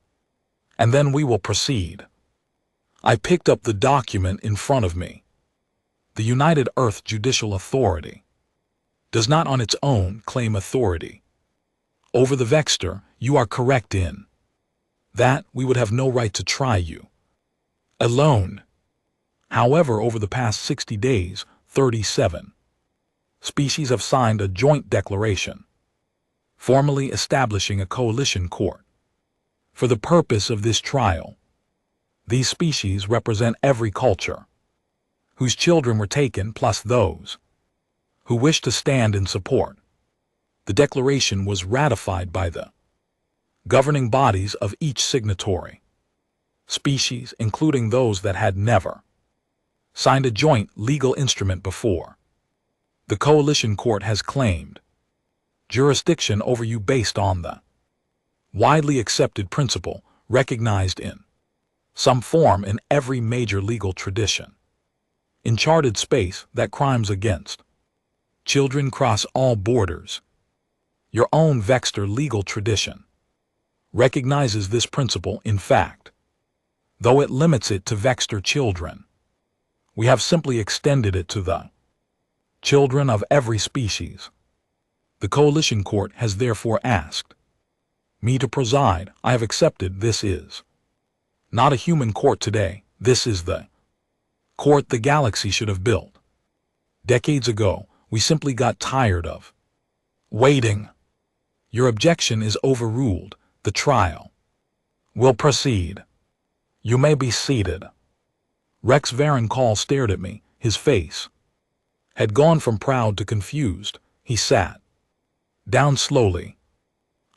and then we will proceed. I picked up the document in front of me. The United Earth Judicial Authority does not on its own claim authority over the Vexter. You are correct in that we would have no right to try you alone. However, over the past 60 days, 37 species have signed a joint declaration, formally establishing a coalition court for the purpose of this trial. These species represent every culture whose children were taken, plus those who wish to stand in support. The declaration was ratified by the governing bodies of each signatory species, including those that had never signed a joint legal instrument before. The coalition court has claimed jurisdiction over you based on the widely accepted principle recognized in some form in every major legal tradition. In charted space, that crimes against children cross all borders. Your own Vexter legal tradition recognizes this principle in fact, though it limits it to Vexter children. We have simply extended it to the children of every species. The coalition court has therefore asked me to preside. I have accepted. This is not a human court today. This is the court the galaxy should have built decades ago. We simply got tired of waiting. Your objection is overruled. The trial will proceed. You may be seated. Rex Varenkal stared at me. His face had gone from proud to confused. He sat down slowly.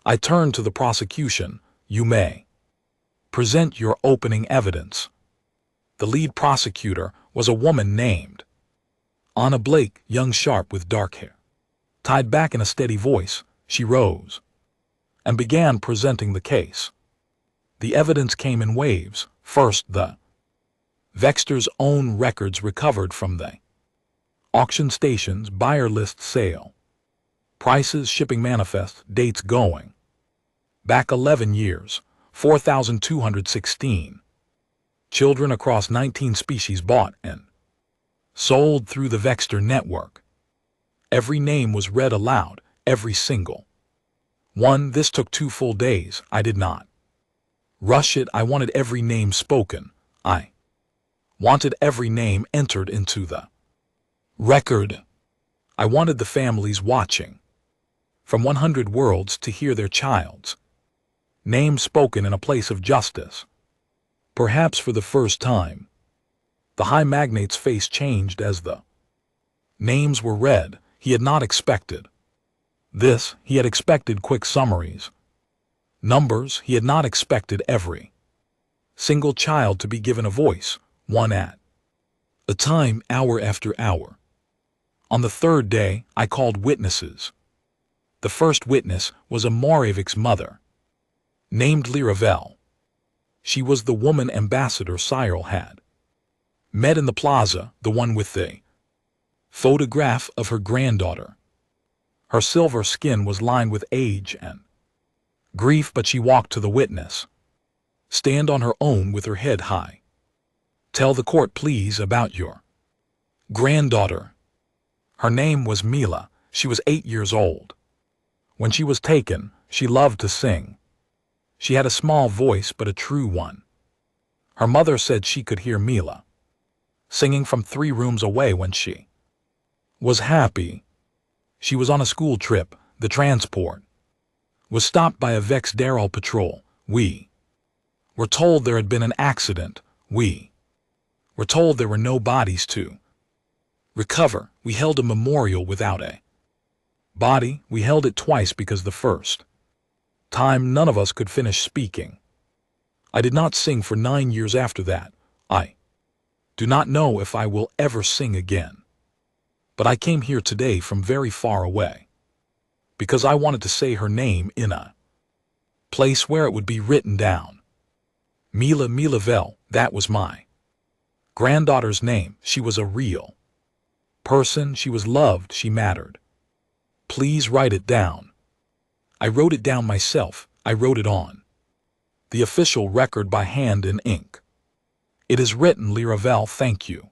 I turned to the prosecution. You may present your opening evidence. The lead prosecutor was a woman named Anna Blake, young, sharp, with dark hair tied back. In a steady voice, she rose and began presenting the case. The evidence came in waves. First, the Vexter's own records recovered from the auction stations, buyer list, sale prices, shipping manifest, dates going back 11 years, 4,216. Children across 19 species bought and sold through the Vexter network. Every name was read aloud, every single one. This took 2 full days. I did not rush it. I wanted every name spoken. I wanted every name entered into the record. I wanted the families watching from 100 worlds to hear their child's name spoken in a place of justice. Perhaps for the first time, the High Magnate's face changed as the names were read. He had not expected this. He had expected quick summaries, numbers. He had not expected every single child to be given a voice, one at a time, hour after hour. On the 3rd day, I called witnesses. The first witness was a Moravic's mother, named Liravel. She was the woman Ambassador Cyril had met in the plaza, the one with the photograph of her granddaughter. Her silver skin was lined with age and grief, but she walked to the witness, stand on her own with her head high. Tell the court, please, about your granddaughter. Her name was Mila. She was 8 years old. When she was taken, she loved to sing. She had a small voice, but a true one. Her mother said she could hear Mila singing from 3 rooms away when she was happy. She was on a school trip. The transport was stopped by a Vexderal patrol. We were told there had been an accident. We were told there were no bodies to recover. We held a memorial without a body. We held it twice because the first time none of us could finish speaking. I did not sing for 9 years after that. I do not know if I will ever sing again. But I came here today from very far away because I wanted to say her name in a place where it would be written down. Mila Milavel, that was my granddaughter's name. She was a real person. She was loved. She mattered. Please write it down. I wrote it down myself. I wrote it on the official record by hand in ink. It is written, Liravel, thank you.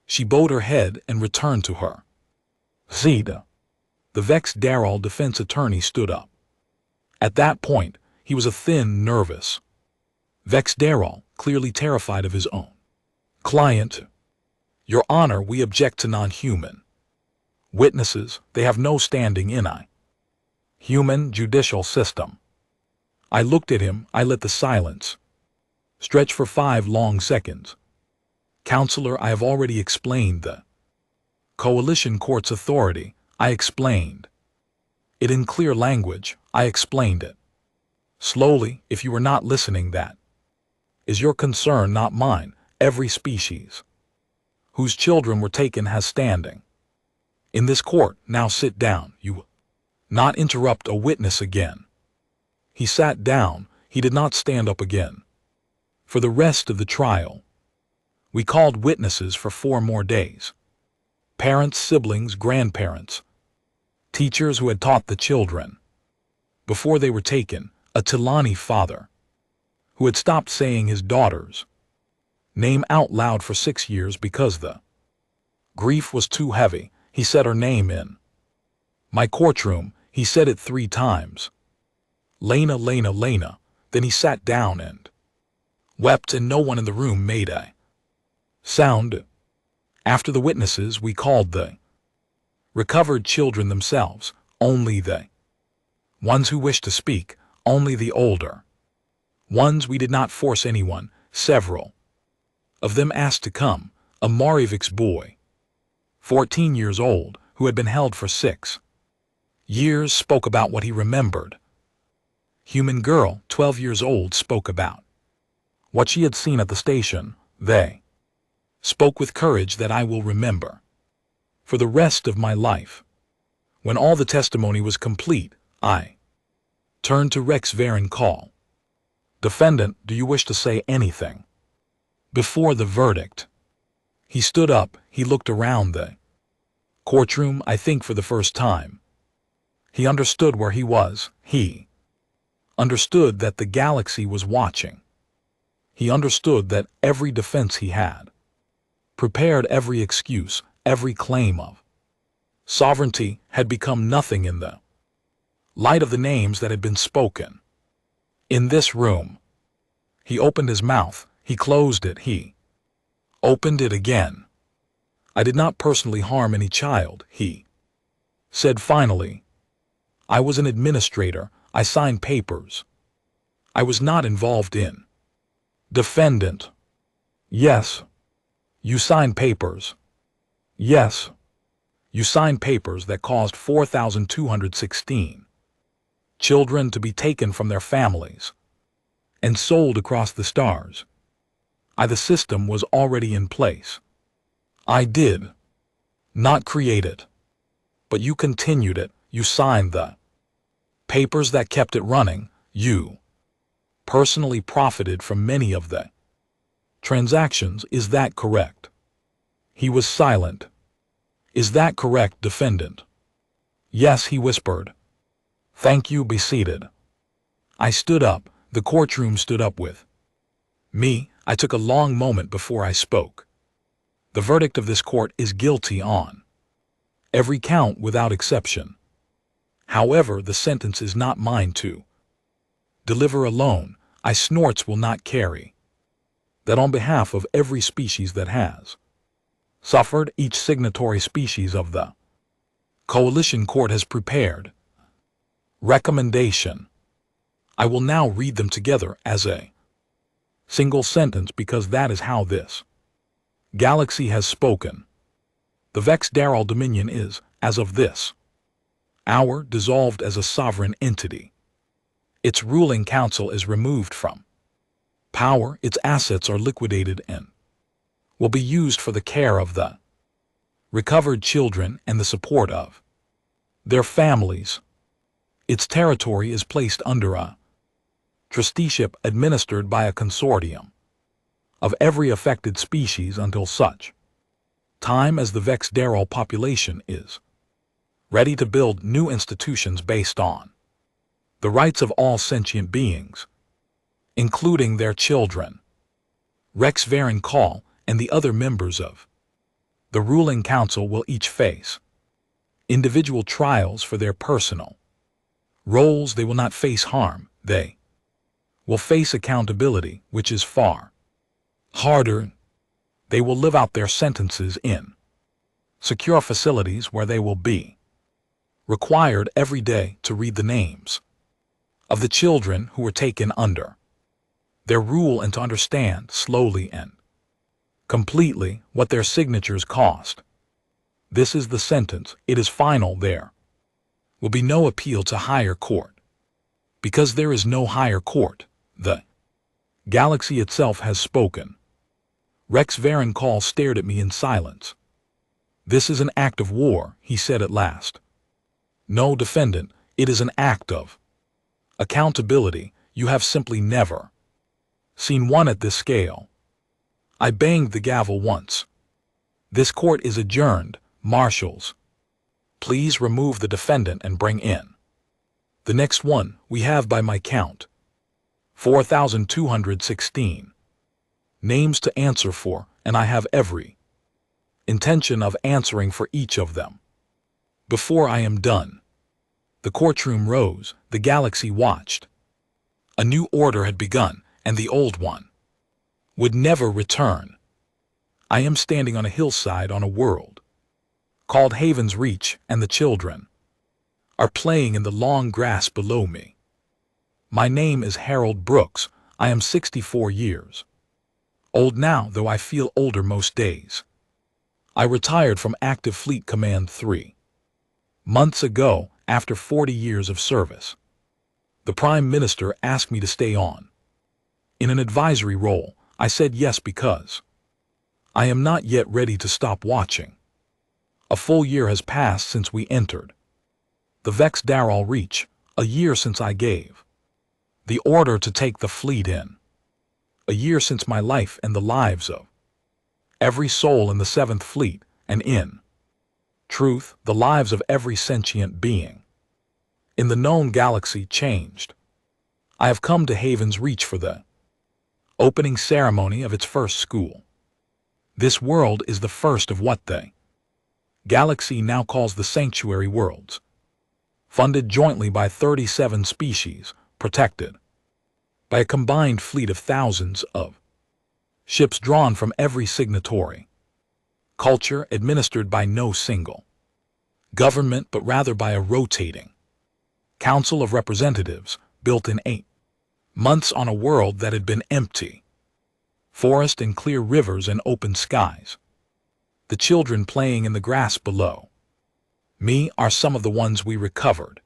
She bowed her head and returned to her. Zeta. The vexed Darrell defense attorney stood up. At that point, he was a thin, nervous, vexed Darrell, clearly terrified of his own client. Your Honor, we object to non-human witnesses. They have no standing in a human judicial system. I looked at him. I let the silence stretch for 5 long seconds. Counselor, I have already explained the coalition court's authority. I explained it in clear language. I explained it slowly. If you were not listening, that is your concern, not mine. Every species whose children were taken has standing in this court. Now sit down. You will not interrupt a witness again. He sat down. He did not stand up again. For the rest of the trial, we called witnesses for 4 more days. Parents, siblings, grandparents, teachers who had taught the children before they were taken, a Tilani father who had stopped saying his daughter's name out loud for 6 years because the grief was too heavy. He said her name in my courtroom. He said it 3 times. Lena, Lena, Lena. Then he sat down and wept, and no one in the room made a sound. After the witnesses, we called the recovered children themselves, only the ones who wished to speak, only the older ones. We did not force anyone. Several of them asked to come. A Marivik's boy, 14 years old, who had been held for 6 years, spoke about what he remembered. Human girl, 12 years old, spoke about what she had seen at the station. They spoke with courage that I will remember for the rest of my life. When all the testimony was complete, I turned to Rex Varon Call. Defendant, do you wish to say anything before the verdict? He stood up. He looked around the courtroom, I think for the first time. He understood where he was. He understood that the galaxy was watching. He understood that every defense he had prepared, every excuse, every claim of sovereignty had become nothing in the light of the names that had been spoken in this room. He opened his mouth. He closed it. He opened it again. I did not personally harm any child, he said finally. I was an administrator. I signed papers. I was not involved in. Defendant. Yes. You signed papers. Yes. You signed papers that caused 4,216 children to be taken from their families and sold across the stars. The system was already in place. I did not create it, but you continued it. You signed the papers that kept it running. You personally profited from many of the transactions. Is that correct? He was silent. Is that correct, defendant? Yes, he whispered. Thank you. Be seated. I stood up. The courtroom stood up with me. I took a long moment before I spoke. The verdict of this court is guilty on every count without exception. However, the sentence is not mine to deliver alone. I snorts will not carry that on behalf of every species that has suffered. Each signatory species of the coalition court has prepared recommendation. I will now read them together as a single sentence because that is how this galaxy has spoken. The Vex Daryl Dominion is, as of this hour, dissolved as a sovereign entity. Its ruling council is removed from power. Its assets are liquidated and will be used for the care of the recovered children and the support of their families. Its territory is placed under a trusteeship administered by a consortium of every affected species until such time as the Vex Daryl population is ready to build new institutions based on the rights of all sentient beings, including their children. Rex Varen Call and the other members of the ruling council will each face individual trials for their personal roles. They will not face harm. They will face accountability, which is far harder. They will live out their sentences in secure facilities where they will be required every day to read the names of the children who were taken under their rule and to understand slowly and completely what their signatures cost. This is the sentence. It is final. There will be no appeal to higher court. Because there is no higher court, the galaxy itself has spoken. Rex Varen Call stared at me in silence. This is an act of war, he said at last. No, defendant, it is an act of accountability. You have simply never seen one at this scale. I banged the gavel once. This court is adjourned. Marshals, please remove the defendant and bring in the next one. We have, by my count, 4,216 names to answer for, and I have every intention of answering for each of them before I am done. The courtroom rose. The galaxy watched. A new order had begun, and the old one would never return. I am standing on a hillside on a world called Haven's Reach, and the children are playing in the long grass below me. My name is Harold Brooks. I am 64 years old now, though I feel older most days. I retired from Active Fleet Command 3 months ago after 40 years of service. The Prime Minister asked me to stay on in an advisory role. I said yes because I am not yet ready to stop watching. A full year has passed since we entered the Vex Daral Reach, a year since I gave the order to take the fleet in, a year since my life and the lives of every soul in the 7th Fleet, and in truth, the lives of every sentient being in the known galaxy changed. I have come to Haven's Reach for the opening ceremony of its first school. This world is the first of what the galaxy now calls the Sanctuary Worlds, funded jointly by 37 species, protected by a combined fleet of thousands of ships drawn from every signatory culture, administered by no single government but rather by a rotating Council of Representatives built in 8 months on a world that had been empty. Forest and clear rivers and open skies. The children playing in the grass below me are some of the ones we recovered.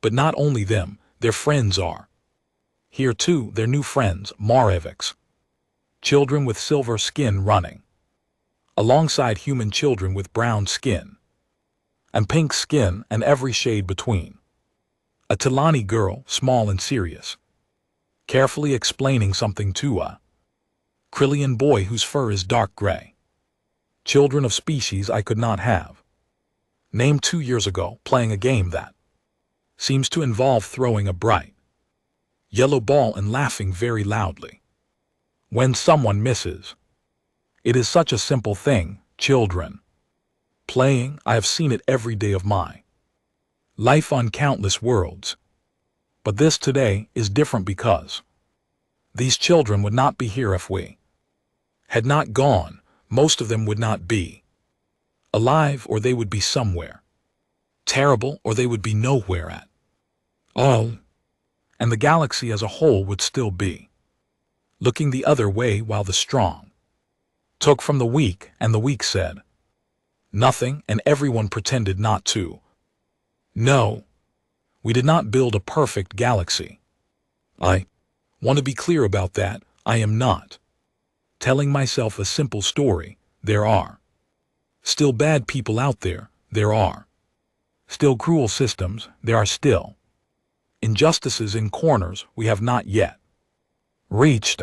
But not only them, their friends are here too, their new friends, Marevics. Children with silver skin running alongside human children with brown skin and pink skin and every shade between. A Talani girl, small and serious, carefully explaining something to a Krillian boy whose fur is dark gray. Children of species I could not have named 2 years ago, playing a game that seems to involve throwing a bright yellow ball and laughing very loudly when someone misses. It is such a simple thing, children playing. I have seen it every day of my life on countless worlds. But this today is different because these children would not be here if we had not gone. Most of them would not be alive, or they would be somewhere terrible, or they would be nowhere at all. And the galaxy as a whole would still be looking the other way while the strong took from the weak, and the weak said nothing, and everyone pretended not to. No, we did not build a perfect galaxy. I want to be clear about that. I am not telling myself a simple story. There are still bad people out there. There are still cruel systems. There are still injustices in corners we have not yet reached.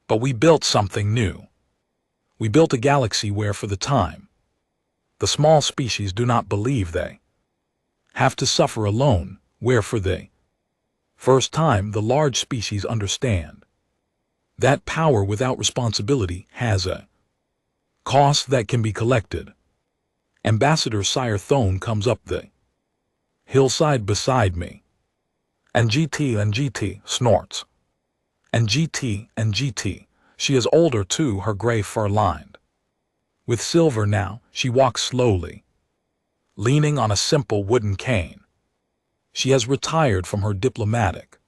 But we built something new. We built a galaxy where, for the time, the small species do not believe they have to suffer alone, where for they First time the large species understand that power without responsibility has a cost that can be collected. Ambassador Sire Thone comes up the hillside beside me. And GT snorts. And GT, she is older too, her gray fur lined with silver now. She walks slowly, leaning on a simple wooden cane. She has retired from her diplomatic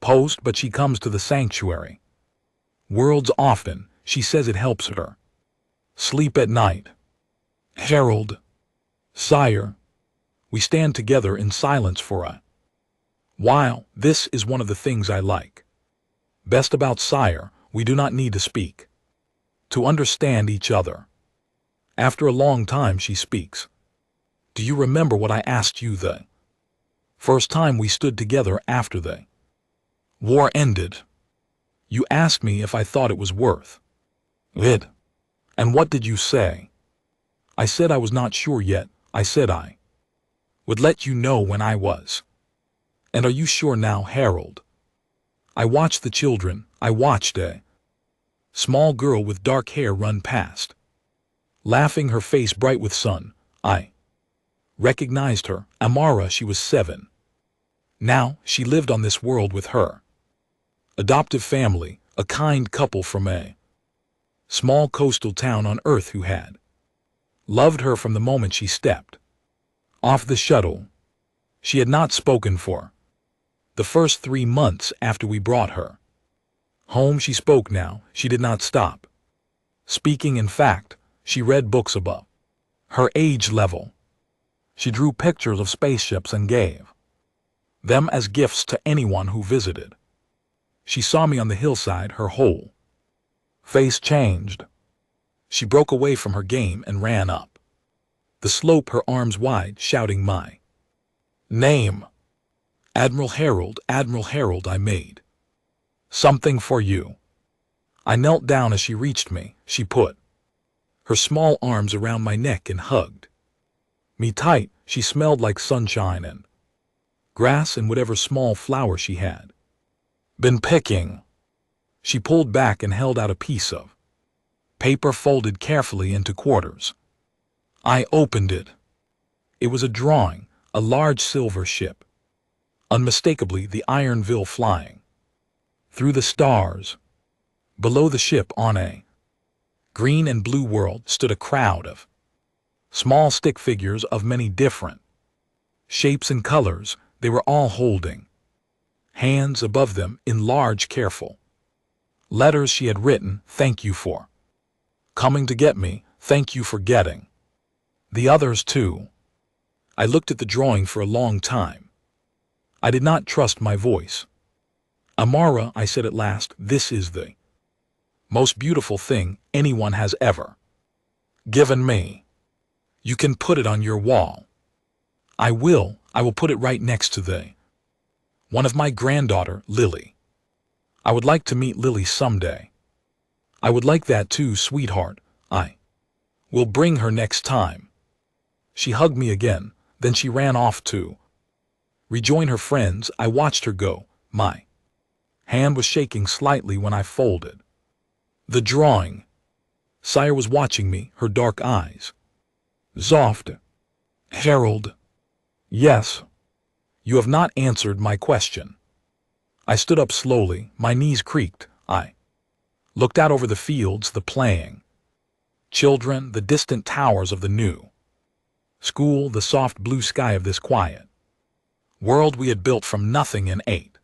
post, but she comes to the sanctuary worlds often. She says it helps her sleep at night. Herald, sire, we stand together in silence for a while. This is one of the things I like best about sire. We do not need to speak to understand each other. After a long time she speaks. Do you remember what I asked you the first time we stood together after the war ended? You asked me if I thought it was worth it. And what did you say? I said I was not sure yet. I said I would let you know when I was. And are you sure now, Harold? I watched the children. I watched a small girl with dark hair run past, laughing, her face bright with sun. I recognized her. Amara, she was 7. Now, she lived on this world with her adoptive family, a kind couple from a small coastal town on Earth who had loved her from the moment she stepped off the shuttle. She had not spoken for the first 3 months after we brought her home. She spoke now. She did not stop speaking. In fact, she read books above her age level. She drew pictures of spaceships and gave them as gifts to anyone who visited. She saw me on the hillside. Her whole face changed. She broke away from her game and ran up the slope, her arms wide, shouting my name. Admiral Harold, Admiral Harold, I made something for you. I knelt down as she reached me. She put her small arms around my neck and hugged me tight. She smelled like sunshine and grass and whatever small flower she had been picking. She pulled back and held out a piece of paper folded carefully into quarters. I opened it. It was a drawing, a large silver ship, unmistakably the Ironville, flying through the stars. Below the ship, on a green and blue world, stood a crowd of small stick figures of many different shapes and colors. They were all holding hands. Above them, in large, careful letters, she had written, "Thank you for coming to get me. Thank you for getting the others too." I looked at the drawing for a long time. I did not trust my voice. "Amara," I said at last, "this is the most beautiful thing anyone has ever given me. You can put it on your wall." I will put it right next to the one of my granddaughter, Lily. I would like to meet Lily someday. I would like that too, sweetheart. I will bring her next time. She hugged me again, then she ran off to rejoin her friends. I watched her go. My hand was shaking slightly when I folded the drawing. Sire was watching me, her dark eyes soft. "Harold." "Yes." "You have not answered my question." I stood up slowly, my knees creaked. I looked out over the fields, the playing children, the distant towers of the new school, the soft blue sky of this quiet world we had built from nothing in 8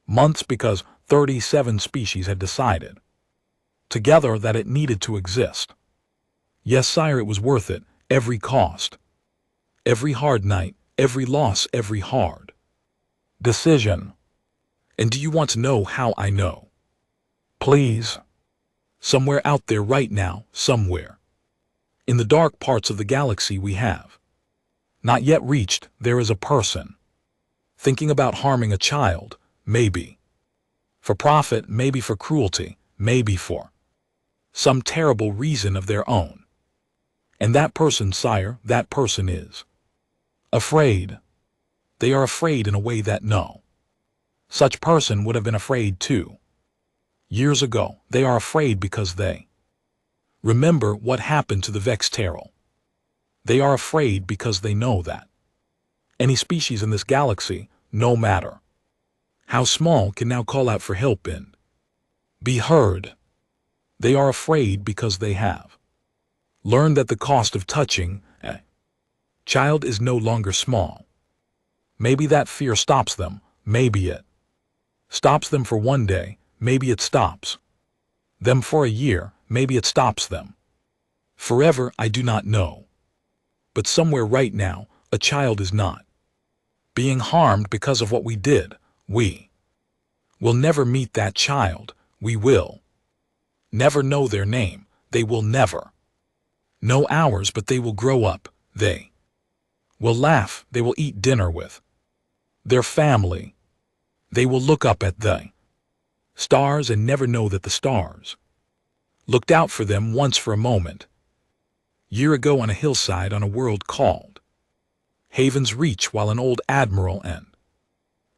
months because 37 species had decided together that it needed to exist. Yes, sire, it was worth it, every cost, every hard night, every loss, every hard decision. And do you want to know how I know? Please. Somewhere out there right now, somewhere in the dark parts of the galaxy we have not yet reached, there is a person thinking about harming a child, maybe for profit, maybe for cruelty, maybe for some terrible reason of their own. And that person, sire, that person is afraid. They are afraid in a way that no Such person would have been afraid too. Years ago, they are afraid because they remember what happened to the Vexterral. They are afraid because they know that any species in this galaxy, no matter how small, can now call out for help and be heard. They are afraid because they have learned that the cost of touching a child is no longer small. Maybe that fear stops them, maybe it stops them for one day, maybe it stops them for a year, maybe it stops them forever, I do not know. But somewhere right now, a child is not being harmed because of what we did. We will never meet that child, we will never know their name, they will never know ours, but they will grow up, they will laugh, they will eat dinner with their family. They will look up at the stars and never know that the stars looked out for them once for a moment. Year ago on a hillside on a world called Haven's Reach, while an old admiral and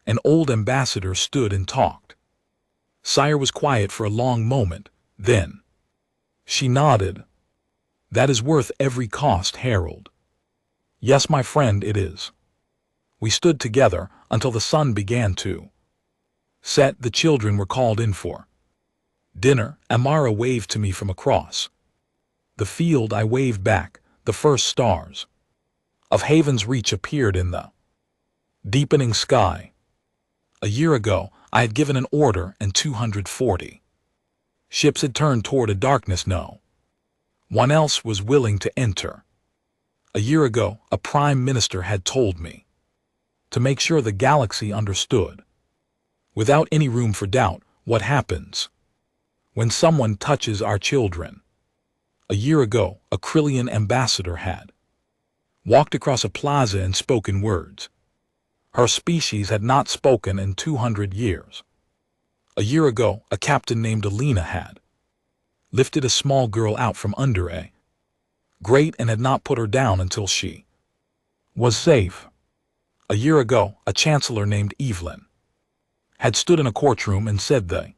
an old ambassador stood and talked. Sire was quiet for a long moment, then she nodded. That is worth every cost, Harold. Yes, my friend, it is. We stood together until the sun began to set. The children were called in for dinner. Amara waved to me from across the field. I waved back. The first stars of Haven's Reach appeared in the deepening sky. A year ago, I had given an order and 240 ships had turned toward a darkness no one else was willing to enter. A year ago, a prime minister had told me to make sure the galaxy understood, without any room for doubt, what happens when someone touches our children. A year ago, a Krillian ambassador had walked across a plaza and spoken words her species had not spoken in 200 years. A year ago, a captain named Alina had lifted a small girl out from under a grate and had not put her down until she was safe. A year ago, a chancellor named Evelyn had stood in a courtroom and said the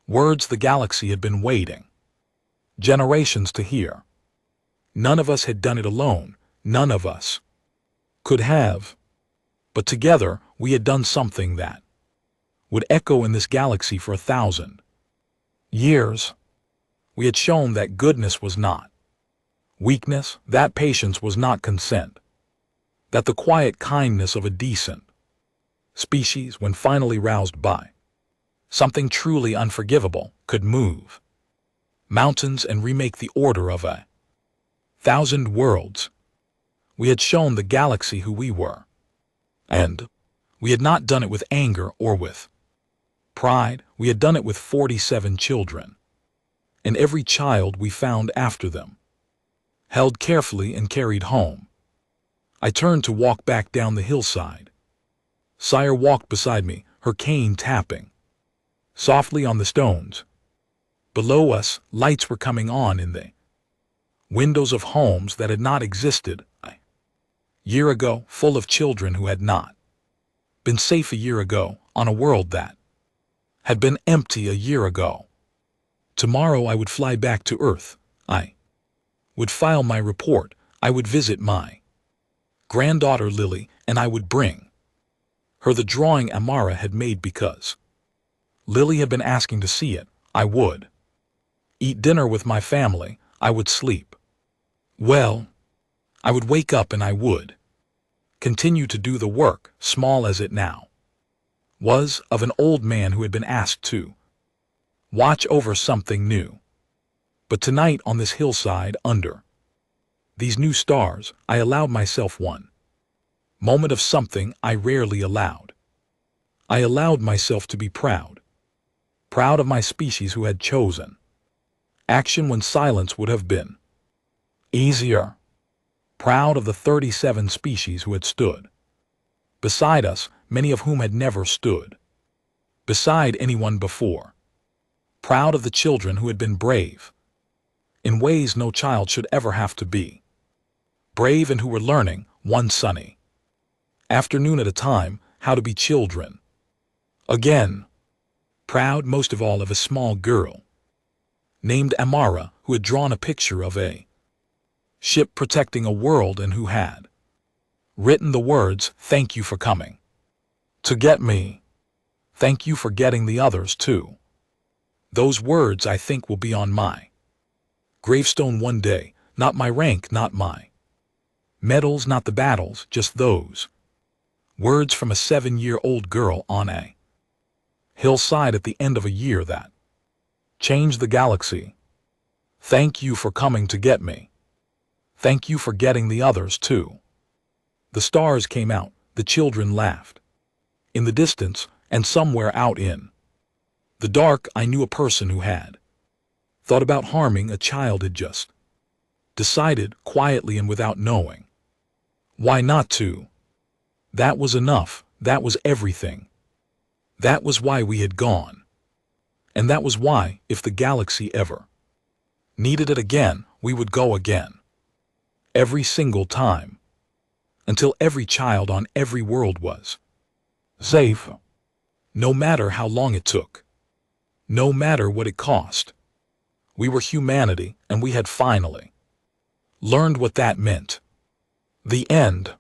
words the galaxy had been waiting generations to hear. None of us had done it alone, none of us could have. But together, we had done something that would echo in this galaxy for 1,000 years. We had shown that goodness was not weakness, that patience was not consent, that the quiet kindness of a decent species, when finally roused by something truly unforgivable, could move mountains and remake the order of 1,000 worlds. We had shown the galaxy who we were. And we had not done it with anger or with pride. We had done it with 47 children. And every child we found after them, held carefully and carried home. I turned to walk back down the hillside. Sire walked beside me, her cane tapping softly on the stones. Below us, lights were coming on in the windows of homes that had not existed a year ago, full of children who had not been safe a year ago, on a world that had been empty a year ago. Tomorrow I would fly back to Earth. I would file my report. I would visit my granddaughter Lily, and I would bring her the drawing Amara had made because Lily had been asking to see it. I would eat dinner with my family. I would sleep well. I would wake up and I would continue to do the work, small as it now was, of an old man who had been asked to watch over something new. But tonight on this hillside, under these new stars, I allowed myself one moment of something I rarely allowed. I allowed myself to be proud. Proud of my species who had chosen action when silence would have been easier. Proud of the 37 species who had stood beside us, many of whom had never stood beside anyone before. Proud of the children who had been brave in ways no child should ever have to be brave, and who were learning, one sunny afternoon at a time, how to be children. Again, proud most of all of a small girl named Amara who had drawn a picture of a ship protecting a world and who had written the words, "Thank you for coming to get me. Thank you for getting the others too." Those words I think will be on my gravestone one day, not my rank, not my medals, not the battles, just those words from a 7-year-old girl on a hillside at the end of a year that changed the galaxy. Thank you for coming to get me. Thank you for getting the others too. The stars came out, the children laughed. In the distance, and somewhere out in the dark, I knew a person who had thought about harming a child, had just decided, quietly and without knowing why, not to. That was enough, that was everything. That was why we had gone. And that was why, if the galaxy ever needed it again, we would go again. Every single time. Until every child on every world was safe. No matter how long it took. No matter what it cost. We were humanity, and we had finally learned what that meant. The end.